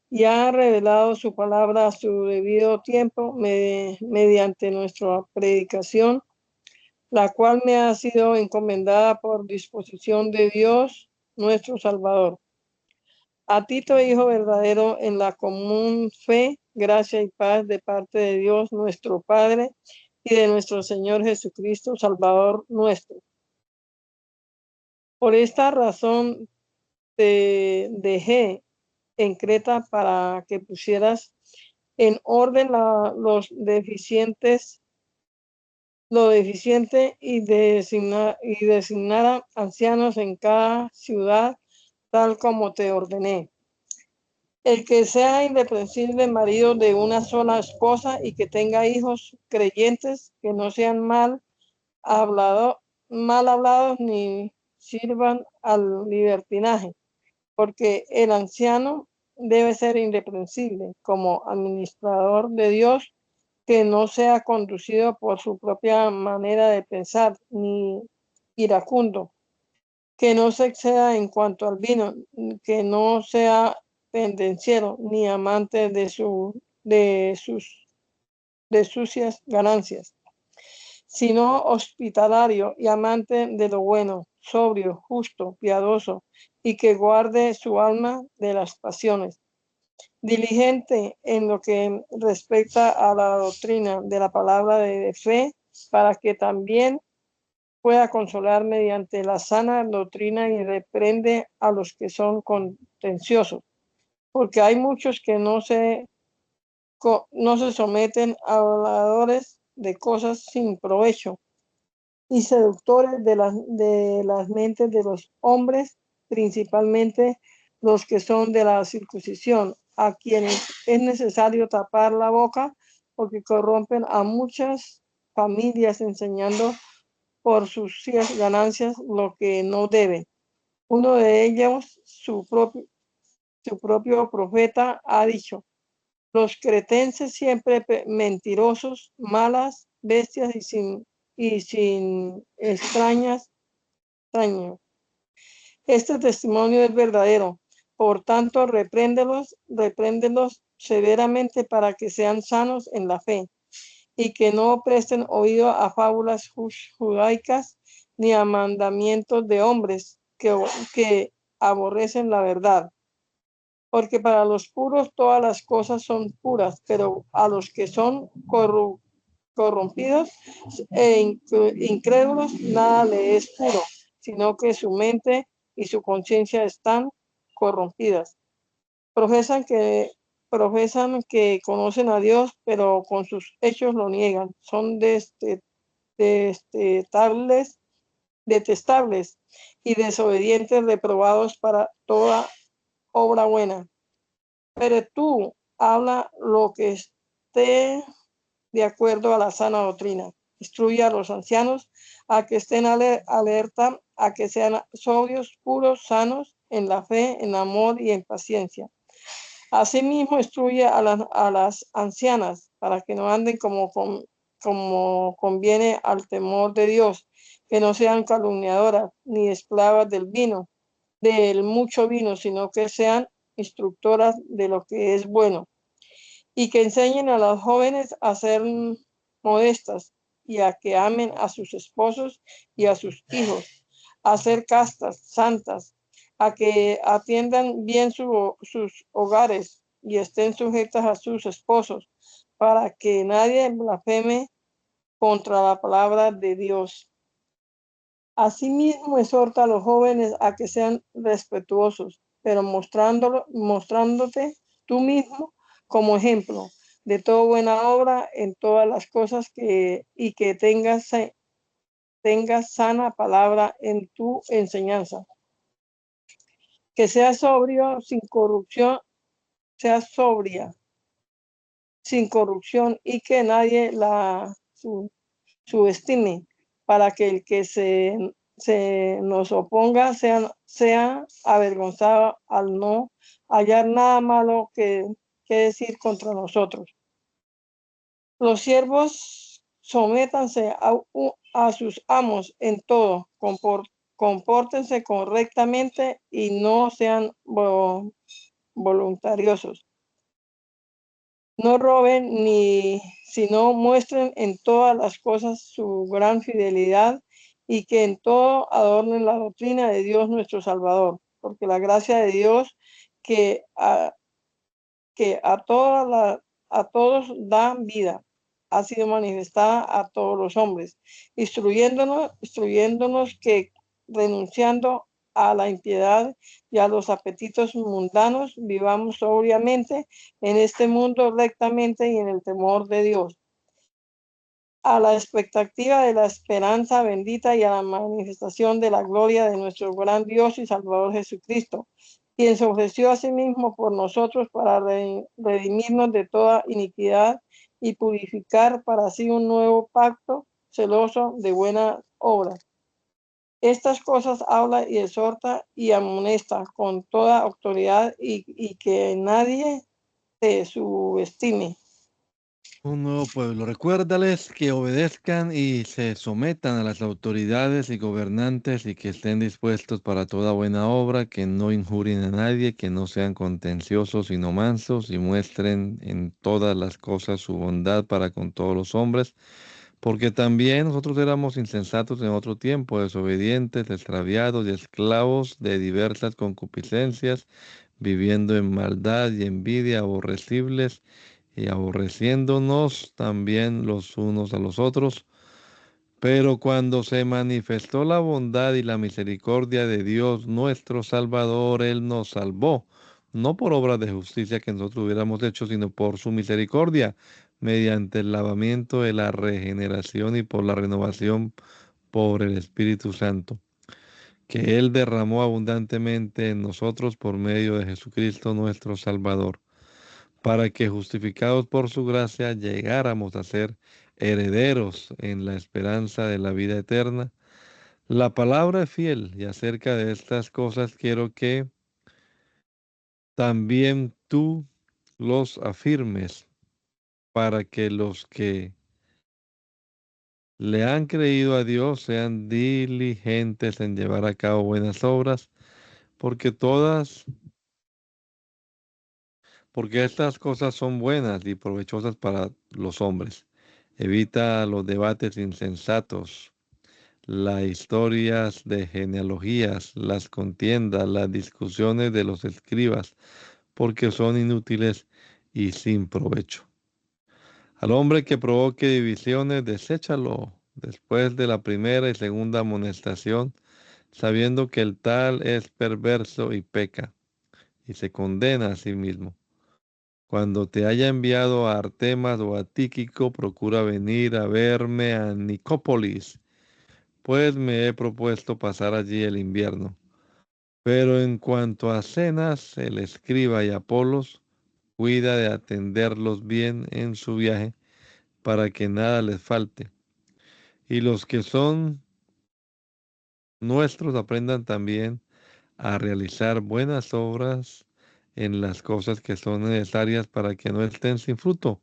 [SPEAKER 2] y ha revelado su palabra a su debido tiempo mediante nuestra predicación, la cual me ha sido encomendada por disposición de Dios nuestro Salvador. A Tito, hijo verdadero en la común fe, gracia y paz de parte de Dios nuestro Padre y de nuestro Señor Jesucristo, Salvador nuestro. Por esta razón te dejé en Creta para que pusieras en orden lo deficiente y designara ancianos en cada ciudad, tal como te ordené. El que sea irreprensible marido de una sola esposa y que tenga hijos creyentes, que no sean mal hablados ni sirvan al libertinaje, porque el anciano debe ser irreprensible como administrador de Dios, que no sea conducido por su propia manera de pensar, ni iracundo, que no se exceda en cuanto al vino, que no sea pendenciero, ni amante de sucias ganancias, sino hospitalario y amante de lo bueno, sobrio, justo, piadoso, y que guarde su alma de las pasiones. Diligente en lo que respecta a la doctrina de la palabra de fe, para que también pueda consolar mediante la sana doctrina y reprende a los que son contenciosos, porque hay muchos que no se someten a habladores de cosas sin provecho y seductores de las mentes de los hombres, principalmente los que son de la circuncisión, a quienes es necesario tapar la boca, porque corrompen a muchas familias enseñando por sus ganancias lo que no deben. Uno de ellos, su propio profeta, ha dicho: los cretenses siempre mentirosos, malas bestias y sin extraño. Este testimonio es verdadero. Por tanto, repréndelos severamente para que sean sanos en la fe y que no presten oído a fábulas judaicas ni a mandamientos de hombres que aborrecen la verdad. Porque para los puros todas las cosas son puras, pero a los que son corrompidos e incrédulos nada le es puro, sino que su mente y su conciencia están corrompidas. Profesan que conocen a Dios, pero con sus hechos lo niegan. Son detestables y desobedientes, reprobados para toda obra buena. Pero tú habla lo que esté de acuerdo a la sana doctrina. Instruye a los ancianos a que estén alerta, a que sean sobrios, puros, sanos en la fe, en amor y en paciencia. Asimismo, instruye a las ancianas para que no anden como como conviene al temor de Dios, que no sean calumniadoras ni esclavas del mucho vino, sino que sean instructoras de lo que es bueno, y que enseñen a las jóvenes a ser modestas y a que amen a sus esposos y a sus hijos, a ser castas, santas, a que atiendan bien sus hogares y estén sujetas a sus esposos, para que nadie blasfeme contra la palabra de Dios. Asimismo, exhorta a los jóvenes a que sean respetuosos, pero mostrándote tú mismo como ejemplo de toda buena obra en todas las cosas y que tengas sana palabra en tu enseñanza. Que seas sobrio, sin corrupción, seas sobria, sin corrupción, y que nadie la subestime, para que el que se nos oponga sea avergonzado al no hallar nada malo que decir contra nosotros. Los siervos sométanse a sus amos en todo, compórtense correctamente y no sean voluntariosos. No roben sino muestren en todas las cosas su gran fidelidad, y que en todo adornen la doctrina de Dios nuestro Salvador, porque la gracia de Dios que a, a todos da vida, ha sido manifestada a todos los hombres, instruyéndonos que, renunciando a la impiedad y a los apetitos mundanos, vivamos sobriamente en este mundo rectamente y en el temor de Dios, a la expectativa de la esperanza bendita y a la manifestación de la gloria de nuestro gran Dios y Salvador Jesucristo, quien se ofreció a sí mismo por nosotros para redimirnos de toda iniquidad y purificar para sí un nuevo pacto celoso de buenas obras. Estas cosas habla y exhorta y amonesta con toda autoridad, y que nadie te subestime.
[SPEAKER 1] Un nuevo pueblo. Recuérdales que obedezcan y se sometan a las autoridades y gobernantes y que estén dispuestos para toda buena obra, que no injurien a nadie, que no sean contenciosos sino mansos y muestren en todas las cosas su bondad para con todos los hombres, porque también nosotros éramos insensatos en otro tiempo, desobedientes, extraviados y esclavos de diversas concupiscencias, viviendo en maldad y envidia, aborrecibles y aborreciéndonos también los unos a los otros. Pero cuando se manifestó la bondad y la misericordia de Dios nuestro Salvador, Él nos salvó, no por obra de justicia que nosotros hubiéramos hecho, sino por su misericordia, mediante el lavamiento de la regeneración y por la renovación por el Espíritu Santo, que Él derramó abundantemente en nosotros por medio de Jesucristo nuestro Salvador, para que justificados por su gracia llegáramos a ser herederos en la esperanza de la vida eterna. La palabra es fiel, y acerca de estas cosas quiero que también tú los afirmes, para que los que le han creído a Dios sean diligentes en llevar a cabo buenas obras, porque porque estas cosas son buenas y provechosas para los hombres. Evita los debates insensatos, las historias de genealogías, las contiendas, las discusiones de los escribas, porque son inútiles y sin provecho. Al hombre que provoque divisiones, deséchalo después de la primera y segunda amonestación, sabiendo que el tal es perverso y peca, y se condena a sí mismo. Cuando te haya enviado a Artemas o a Tíquico, procura venir a verme a Nicópolis, pues me he propuesto pasar allí el invierno. Pero en cuanto a Cenas, el escriba y Apolos, cuida de atenderlos bien en su viaje, para que nada les falte. Y los que son nuestros aprendan también a realizar buenas obras en las cosas que son necesarias, para que no estén sin fruto,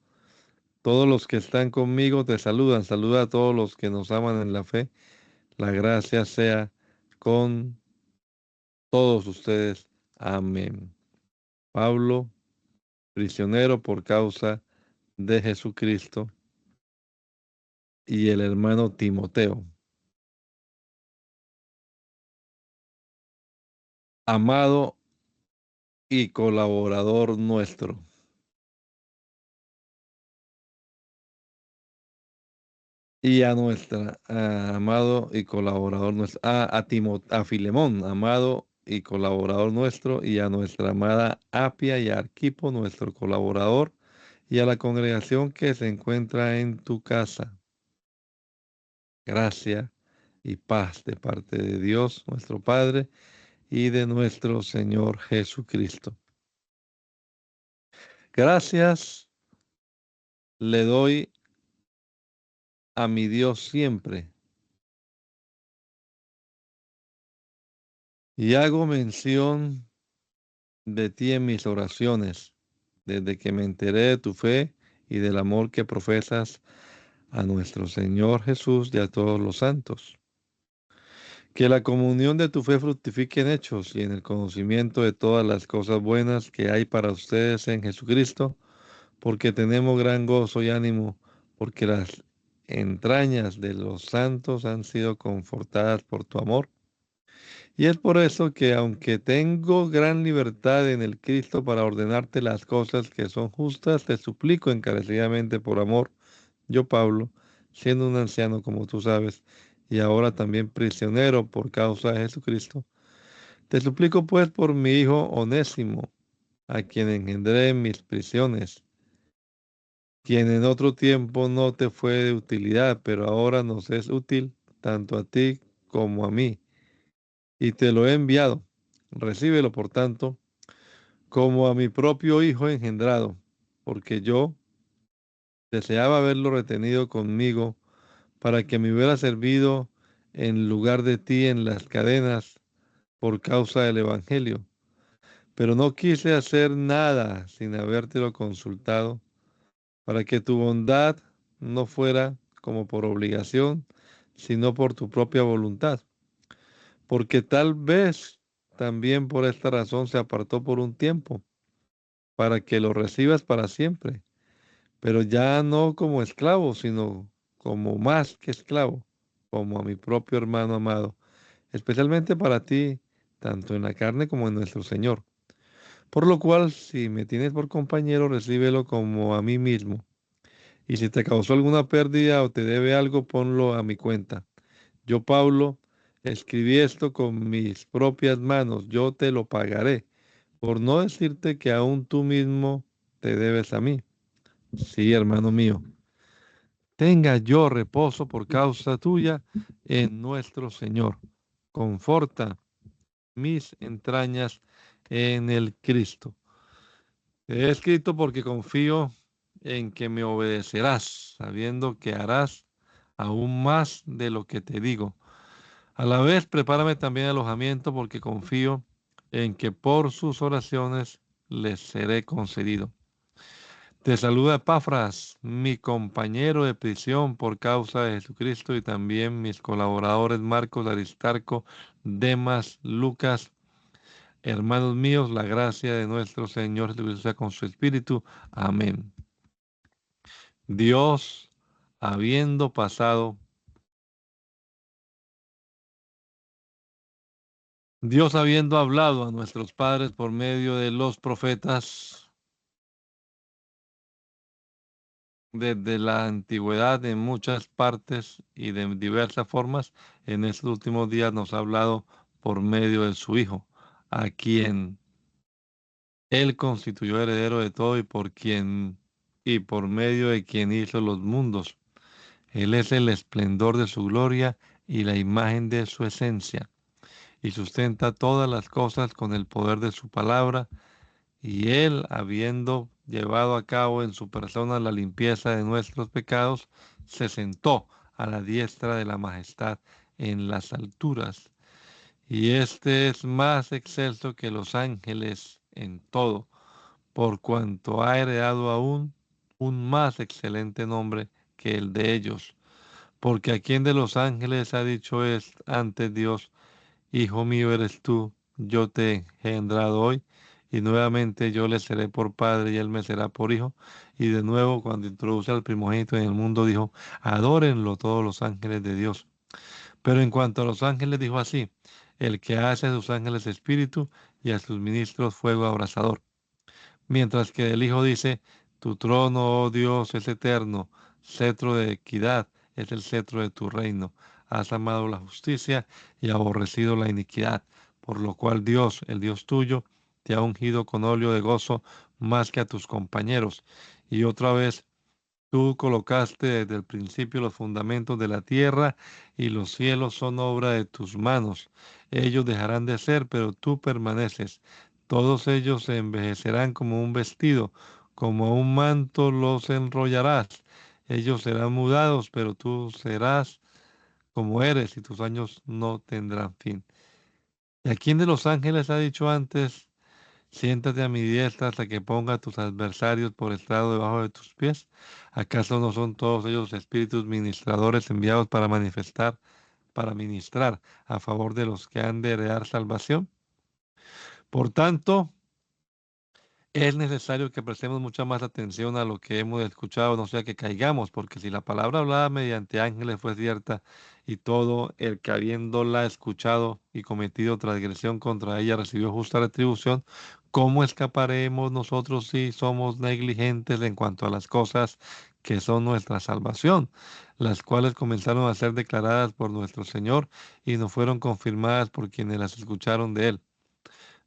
[SPEAKER 1] Todos los que están conmigo te saludan. Saluda a todos los que nos aman en la fe. La gracia sea con todos ustedes. Amén. Pablo, prisionero por causa de Jesucristo, y el hermano Timoteo. Amado y colaborador nuestro. Y a amado y colaborador nuestro, a Filemón, amado y colaborador nuestro, y a nuestra amada Apia y a Arquipo, nuestro colaborador, y a la congregación que se encuentra en tu casa. Gracia y paz de parte de Dios, nuestro Padre, y de nuestro Señor Jesucristo. Gracias le doy a mi Dios siempre, y hago mención de ti en mis oraciones, desde que me enteré de tu fe y del amor que profesas a nuestro Señor Jesús y a todos los santos. Que la comunión de tu fe fructifique en hechos y en el conocimiento de todas las cosas buenas que hay para ustedes en Jesucristo, porque tenemos gran gozo y ánimo, porque las entrañas de los santos han sido confortadas por tu amor. Y es por eso que aunque tengo gran libertad en el Cristo para ordenarte las cosas que son justas, te suplico encarecidamente por amor, yo Pablo, siendo un anciano como tú sabes, y ahora también prisionero por causa de Jesucristo, te suplico pues por mi hijo Onésimo, a quien engendré en mis prisiones, quien en otro tiempo no te fue de utilidad, pero ahora nos es útil tanto a ti como a mí, y te lo he enviado. Recíbelo, por tanto, como a mi propio hijo engendrado, porque yo deseaba haberlo retenido conmigo para que me hubiera servido en lugar de ti en las cadenas por causa del Evangelio. Pero no quise hacer nada sin habértelo consultado, para que tu bondad no fuera como por obligación, sino por tu propia voluntad. Porque tal vez también por esta razón se apartó por un tiempo, para que lo recibas para siempre, pero ya no como esclavo, sino como más que esclavo, como a mi propio hermano amado, especialmente para ti, tanto en la carne como en nuestro Señor. Por lo cual, si me tienes por compañero, recíbelo como a mí mismo. Y si te causó alguna pérdida o te debe algo, ponlo a mi cuenta. Yo, Pablo, escribí esto con mis propias manos, yo te lo pagaré, por no decirte que aún tú mismo te debes a mí. Sí, hermano mío, tenga yo reposo por causa tuya en nuestro Señor. Conforta mis entrañas en el Cristo. Te he escrito porque confío en que me obedecerás, sabiendo que harás aún más de lo que te digo. A la vez, prepárame también alojamiento porque confío en que por sus oraciones les seré concedido. Te saluda Epafras, mi compañero de prisión por causa de Jesucristo, y también mis colaboradores Marcos, Aristarco, Demas, Lucas. Hermanos míos, la gracia de nuestro Señor Jesucristo sea con su espíritu. Amén. Dios, habiendo pasado, Dios habiendo hablado a nuestros padres por medio de los profetas desde la antigüedad en muchas partes y de diversas formas, en estos últimos días nos ha hablado por medio de su Hijo, a quien Él constituyó heredero de todo y por medio de quien hizo los mundos. Él es el esplendor de su gloria y la imagen de su esencia, y sustenta todas las cosas con el poder de su palabra, y Él, habiendo llevado a cabo en su persona la limpieza de nuestros pecados, se sentó a la diestra de la majestad en las alturas. Y este es más excelso que los ángeles en todo, por cuanto ha heredado aún un más excelente nombre que el de ellos. Porque a quién de los ángeles ha dicho es ante Dios, Hijo mío eres tú, yo te he engendrado hoy, y nuevamente yo le seré por padre y él me será por hijo. Y de nuevo, cuando introduce al primogénito en el mundo, dijo, adórenlo todos los ángeles de Dios. Pero en cuanto a los ángeles, dijo así, el que hace a sus ángeles espíritu y a sus ministros fuego abrasador. Mientras que el Hijo dice, tu trono, oh Dios, es eterno, cetro de equidad es el cetro de tu reino. Has amado la justicia y aborrecido la iniquidad, por lo cual Dios, el Dios tuyo, te ha ungido con óleo de gozo más que a tus compañeros. Y otra vez, tú colocaste desde el principio los fundamentos de la tierra y los cielos son obra de tus manos. Ellos dejarán de ser, pero tú permaneces. Todos ellos se envejecerán como un vestido, como un manto los enrollarás. Ellos serán mudados, pero tú serás como eres y tus años no tendrán fin. ¿Y a quién de los ángeles ha dicho antes? Siéntate a mi diestra hasta que ponga a tus adversarios por estrado debajo de tus pies. ¿Acaso no son todos ellos espíritus ministradores enviados para ministrar a favor de los que han de heredar salvación? Por tanto, es necesario que prestemos mucha más atención a lo que hemos escuchado, no sea que caigamos, porque si la palabra hablada mediante ángeles fue cierta y todo el que habiéndola escuchado y cometido transgresión contra ella recibió justa retribución, ¿cómo escaparemos nosotros si somos negligentes en cuanto a las cosas que son nuestra salvación, las cuales comenzaron a ser declaradas por nuestro Señor y no fueron confirmadas por quienes las escucharon de él?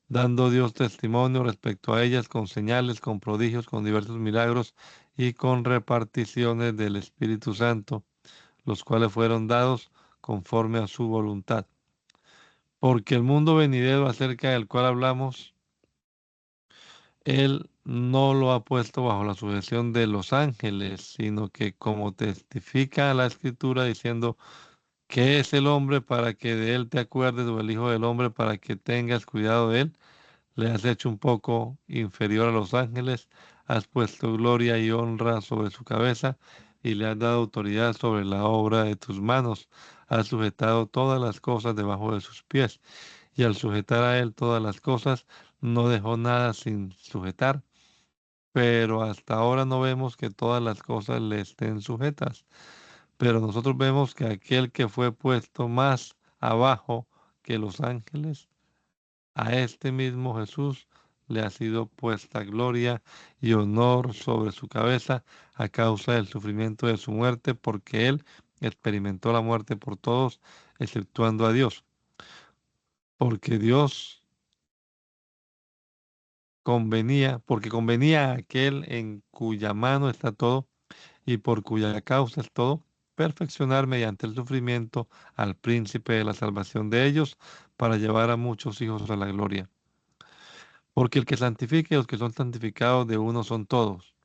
[SPEAKER 1] Dando Dios testimonio respecto a ellas con señales, con prodigios, con diversos milagros y con reparticiones del Espíritu Santo, los cuales fueron dados conforme a su voluntad. Porque el mundo venidero acerca del cual hablamos, Él no lo ha puesto bajo la sujeción de los ángeles, sino que como testifica la Escritura diciendo, ¿qué es el hombre para que de él te acuerdes o el Hijo del hombre para que tengas cuidado de él? Le has hecho un poco inferior a los ángeles, has puesto gloria y honra sobre su cabeza y le has dado autoridad sobre la obra de tus manos. Has sujetado todas las cosas debajo de sus pies y al sujetar a él todas las cosas, no dejó nada sin sujetar. Pero hasta ahora no vemos que todas las cosas le estén sujetas. Pero nosotros vemos que aquel que fue puesto más abajo que los ángeles, a este mismo Jesús le ha sido puesta gloria y honor sobre su cabeza a causa del sufrimiento de su muerte, porque él experimentó la muerte por todos, exceptuando a Dios. Porque convenía a aquel en cuya mano está todo y por cuya causa es todo, perfeccionar mediante el sufrimiento al príncipe de la salvación de ellos, para llevar a muchos hijos a la gloria. Porque el que santifique, los que son santificados de uno son todos,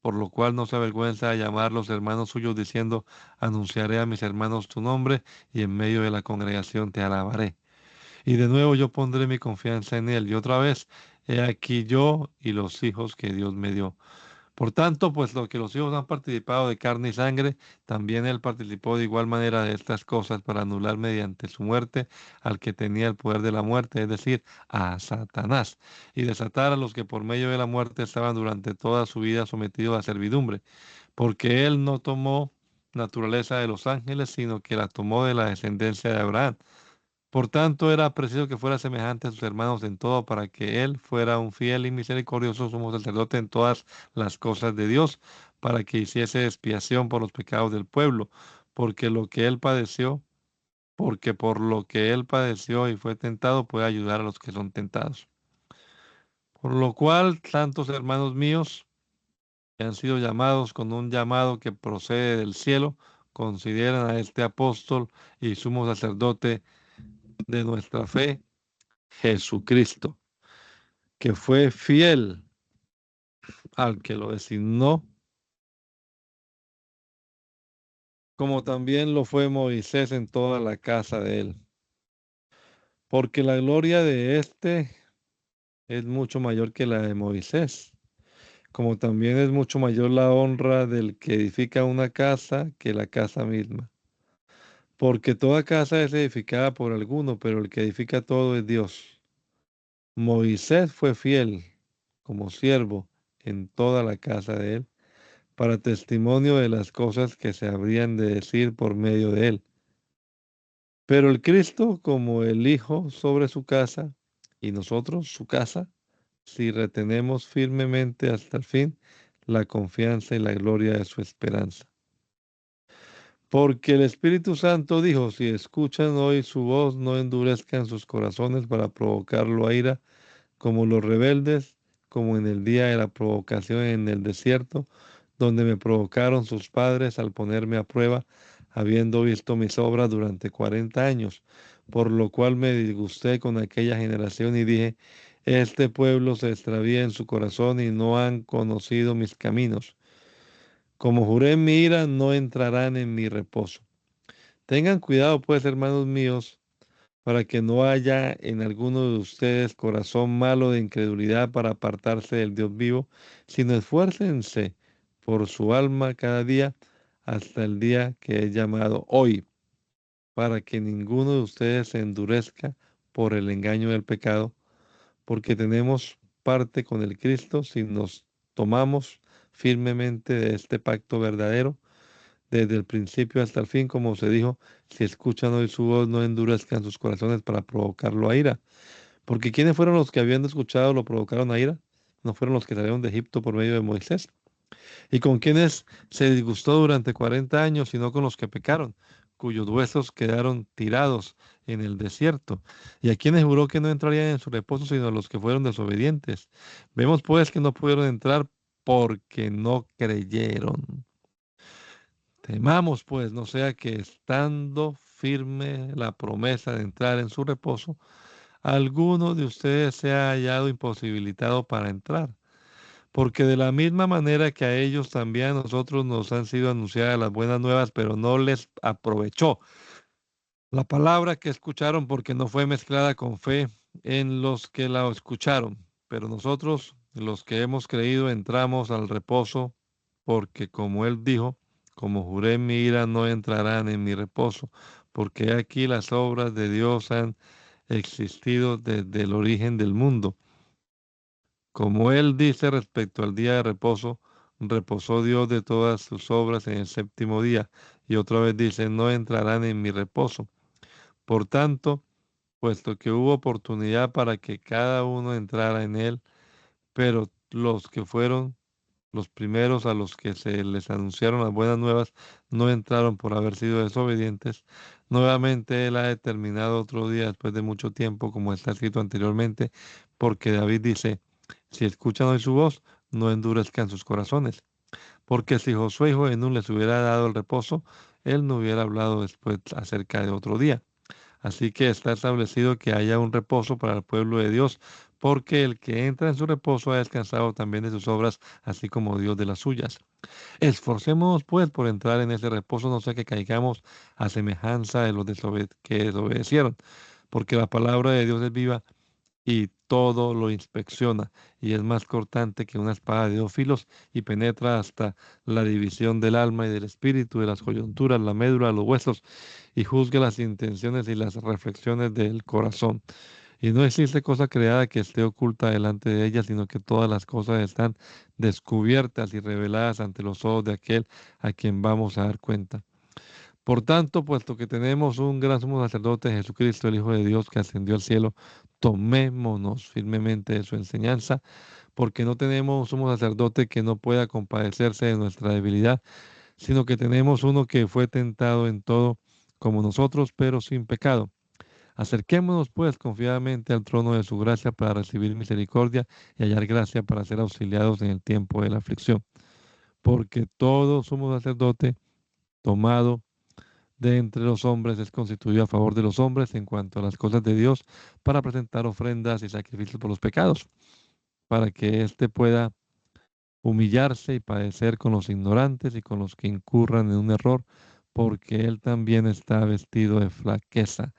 [SPEAKER 1] por lo cual no se avergüenza de llamar los hermanos suyos diciendo, anunciaré a mis hermanos tu nombre y en medio de la congregación te alabaré. Y de nuevo yo pondré mi confianza en él. Y otra vez, he aquí yo y los hijos que Dios me dio. Por tanto, pues lo que los hijos han participado de carne y sangre, también él participó de igual manera de estas cosas para anular mediante su muerte al que tenía el poder de la muerte, es decir, a Satanás, y desatar a los que por medio de la muerte estaban durante toda su vida sometidos a servidumbre, porque él no tomó naturaleza de los ángeles, sino que la tomó de la descendencia de Abraham. Por tanto, era preciso que fuera semejante a sus hermanos en todo, para que él fuera un fiel y misericordioso sumo sacerdote en todas las cosas de Dios, para que hiciese expiación por los pecados del pueblo, porque lo que él padeció, porque por lo que él padeció y fue tentado, puede ayudar a los que son tentados. Por lo cual, santos hermanos míos, que han sido llamados con un llamado que procede del cielo, consideran a este apóstol y sumo sacerdote de nuestra fe, Jesucristo, que fue fiel al que lo designó, como también lo fue Moisés en toda la casa de él. Porque la gloria de éste es mucho mayor que la de Moisés, como también es mucho mayor la honra del que edifica una casa que la casa misma. Porque toda casa es edificada por alguno, pero el que edifica todo es Dios. Moisés fue fiel como siervo en toda la casa de él, para testimonio de las cosas que se habrían de decir por medio de él. Pero el Cristo como el Hijo sobre su casa, y nosotros su casa, si retenemos firmemente hasta el fin la confianza y la gloria de su esperanza. Porque el Espíritu Santo dijo, si escuchan hoy su voz, no endurezcan sus corazones para provocarlo a ira, como los rebeldes, como en el día de la provocación en el desierto, donde me provocaron sus padres al ponerme a prueba, habiendo visto mis obras durante 40 años, por lo cual me disgusté con aquella generación y dije, este pueblo se extravía en su corazón y no han conocido mis caminos. Como juré en mi ira, no entrarán en mi reposo. Tengan cuidado, pues, hermanos míos, para que no haya en alguno de ustedes corazón malo de incredulidad para apartarse del Dios vivo, sino esfuércense por su alma cada día hasta el día que he llamado hoy, para que ninguno de ustedes se endurezca por el engaño del pecado, porque tenemos parte con el Cristo si nos tomamos firmemente de este pacto verdadero desde el principio hasta el fin, como se dijo, si escuchan hoy su voz, no endurezcan sus corazones para provocarlo a ira. Porque ¿quiénes fueron los que habiendo escuchado lo provocaron a ira? No fueron los que salieron de Egipto por medio de Moisés. ¿Y con quienes se disgustó durante 40 años, sino con los que pecaron, cuyos huesos quedaron tirados en el desierto? ¿Y a quienes juró que no entrarían en su reposo, sino a los que fueron desobedientes? Vemos pues que no pudieron entrar porque no creyeron. Temamos, pues, no sea que estando firme la promesa de entrar en su reposo, alguno de ustedes sea hallado imposibilitado para entrar. Porque de la misma manera que a ellos también a nosotros nos han sido anunciadas las buenas nuevas, pero no les aprovechó la palabra que escucharon porque no fue mezclada con fe en los que la escucharon. Pero nosotros, los que hemos creído, entramos al reposo porque como él dijo, como juré en mi ira, no entrarán en mi reposo, porque aquí las obras de Dios han existido desde el origen del mundo. Como él dice respecto al día de reposo, reposó Dios de todas sus obras en el séptimo día. Y otra vez dice, no entrarán en mi reposo. Por tanto, puesto que hubo oportunidad para que cada uno entrara en él, pero los que fueron los primeros a los que se les anunciaron las buenas nuevas no entraron por haber sido desobedientes. Nuevamente él ha determinado otro día después de mucho tiempo, como está escrito anteriormente, porque David dice, si escuchan hoy su voz, no endurezcan sus corazones. Porque si Josué hijo de Nun les hubiera dado el reposo, él no hubiera hablado después acerca de otro día. Así que está establecido que haya un reposo para el pueblo de Dios, porque el que entra en su reposo ha descansado también de sus obras, así como Dios de las suyas. Esforcémonos pues por entrar en ese reposo, no sea que caigamos a semejanza de los que desobedecieron, porque la palabra de Dios es viva y todo lo inspecciona, y es más cortante que una espada de 2 filos, y penetra hasta la división del alma y del espíritu, de las coyunturas, la médula, los huesos, y juzga las intenciones y las reflexiones del corazón. Y no existe cosa creada que esté oculta delante de ella, sino que todas las cosas están descubiertas y reveladas ante los ojos de aquel a quien vamos a dar cuenta. Por tanto, puesto que tenemos un gran sumo sacerdote, Jesucristo, el Hijo de Dios, que ascendió al cielo, tomémonos firmemente de su enseñanza, porque no tenemos un sumo sacerdote que no pueda compadecerse de nuestra debilidad, sino que tenemos uno que fue tentado en todo como nosotros, pero sin pecado. Acerquémonos pues confiadamente al trono de su gracia para recibir misericordia y hallar gracia para ser auxiliados en el tiempo de la aflicción. Porque todo sumo sacerdote tomado de entre los hombres es constituido a favor de los hombres en cuanto a las cosas de Dios para presentar ofrendas y sacrificios por los pecados, para que éste pueda humillarse y padecer con los ignorantes y con los que incurran en un error, porque él también está vestido de flaqueza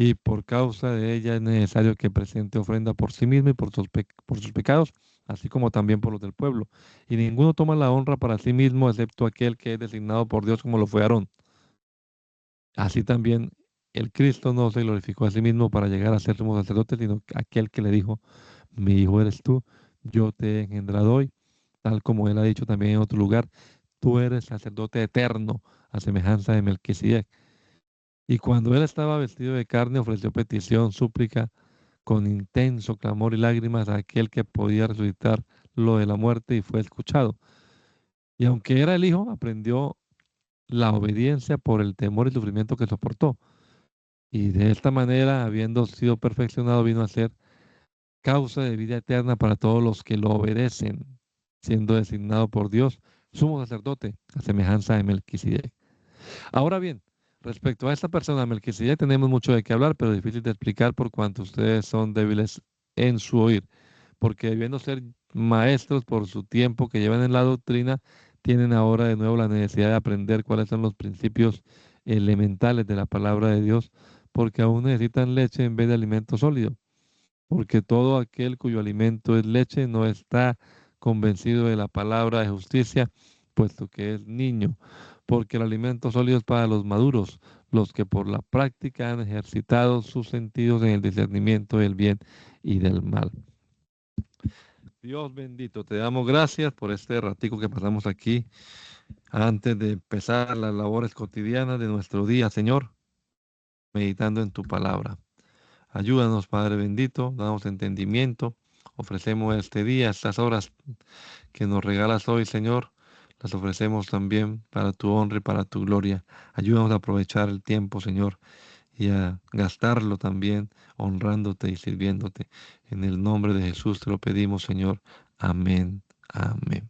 [SPEAKER 1] y por causa de ella es necesario que presente ofrenda por sí mismo y por sus pecados, así como también por los del pueblo. Y ninguno toma la honra para sí mismo, excepto aquel que es designado por Dios, como lo fue Aarón. Así también el Cristo no se glorificó a sí mismo para llegar a ser sumo sacerdote, sino aquel que le dijo, mi hijo eres tú, yo te he engendrado hoy, tal como él ha dicho también en otro lugar, tú eres sacerdote eterno, a semejanza de Melquisedec. Y cuando él estaba vestido de carne, ofreció petición, súplica, con intenso clamor y lágrimas a aquel que podía resucitar lo de la muerte y fue escuchado. Y aunque era el hijo, aprendió la obediencia por el temor y sufrimiento que soportó. Y de esta manera, habiendo sido perfeccionado, vino a ser causa de vida eterna para todos los que lo obedecen, siendo designado por Dios sumo sacerdote, a semejanza de Melquisedec. Ahora bien, respecto a esta persona, Melquisedec, tenemos mucho de qué hablar, pero difícil de explicar por cuanto ustedes son débiles en su oír, porque debiendo ser maestros por su tiempo que llevan en la doctrina, tienen ahora de nuevo la necesidad de aprender cuáles son los principios elementales de la palabra de Dios, porque aún necesitan leche en vez de alimento sólido, porque todo aquel cuyo alimento es leche no está convencido de la palabra de justicia, puesto que es niño, porque el alimento sólido es para los maduros, los que por la práctica han ejercitado sus sentidos en el discernimiento del bien y del mal. Dios bendito, te damos gracias por este ratico que pasamos aquí antes de empezar las labores cotidianas de nuestro día, Señor, meditando en tu palabra. Ayúdanos, Padre bendito, danos entendimiento. Ofrecemos este día, estas horas que nos regalas hoy, Señor, las ofrecemos también para tu honra y para tu gloria. Ayúdanos a aprovechar el tiempo, Señor, y a gastarlo también honrándote y sirviéndote. En el nombre de Jesús te lo pedimos, Señor. Amén. Amén.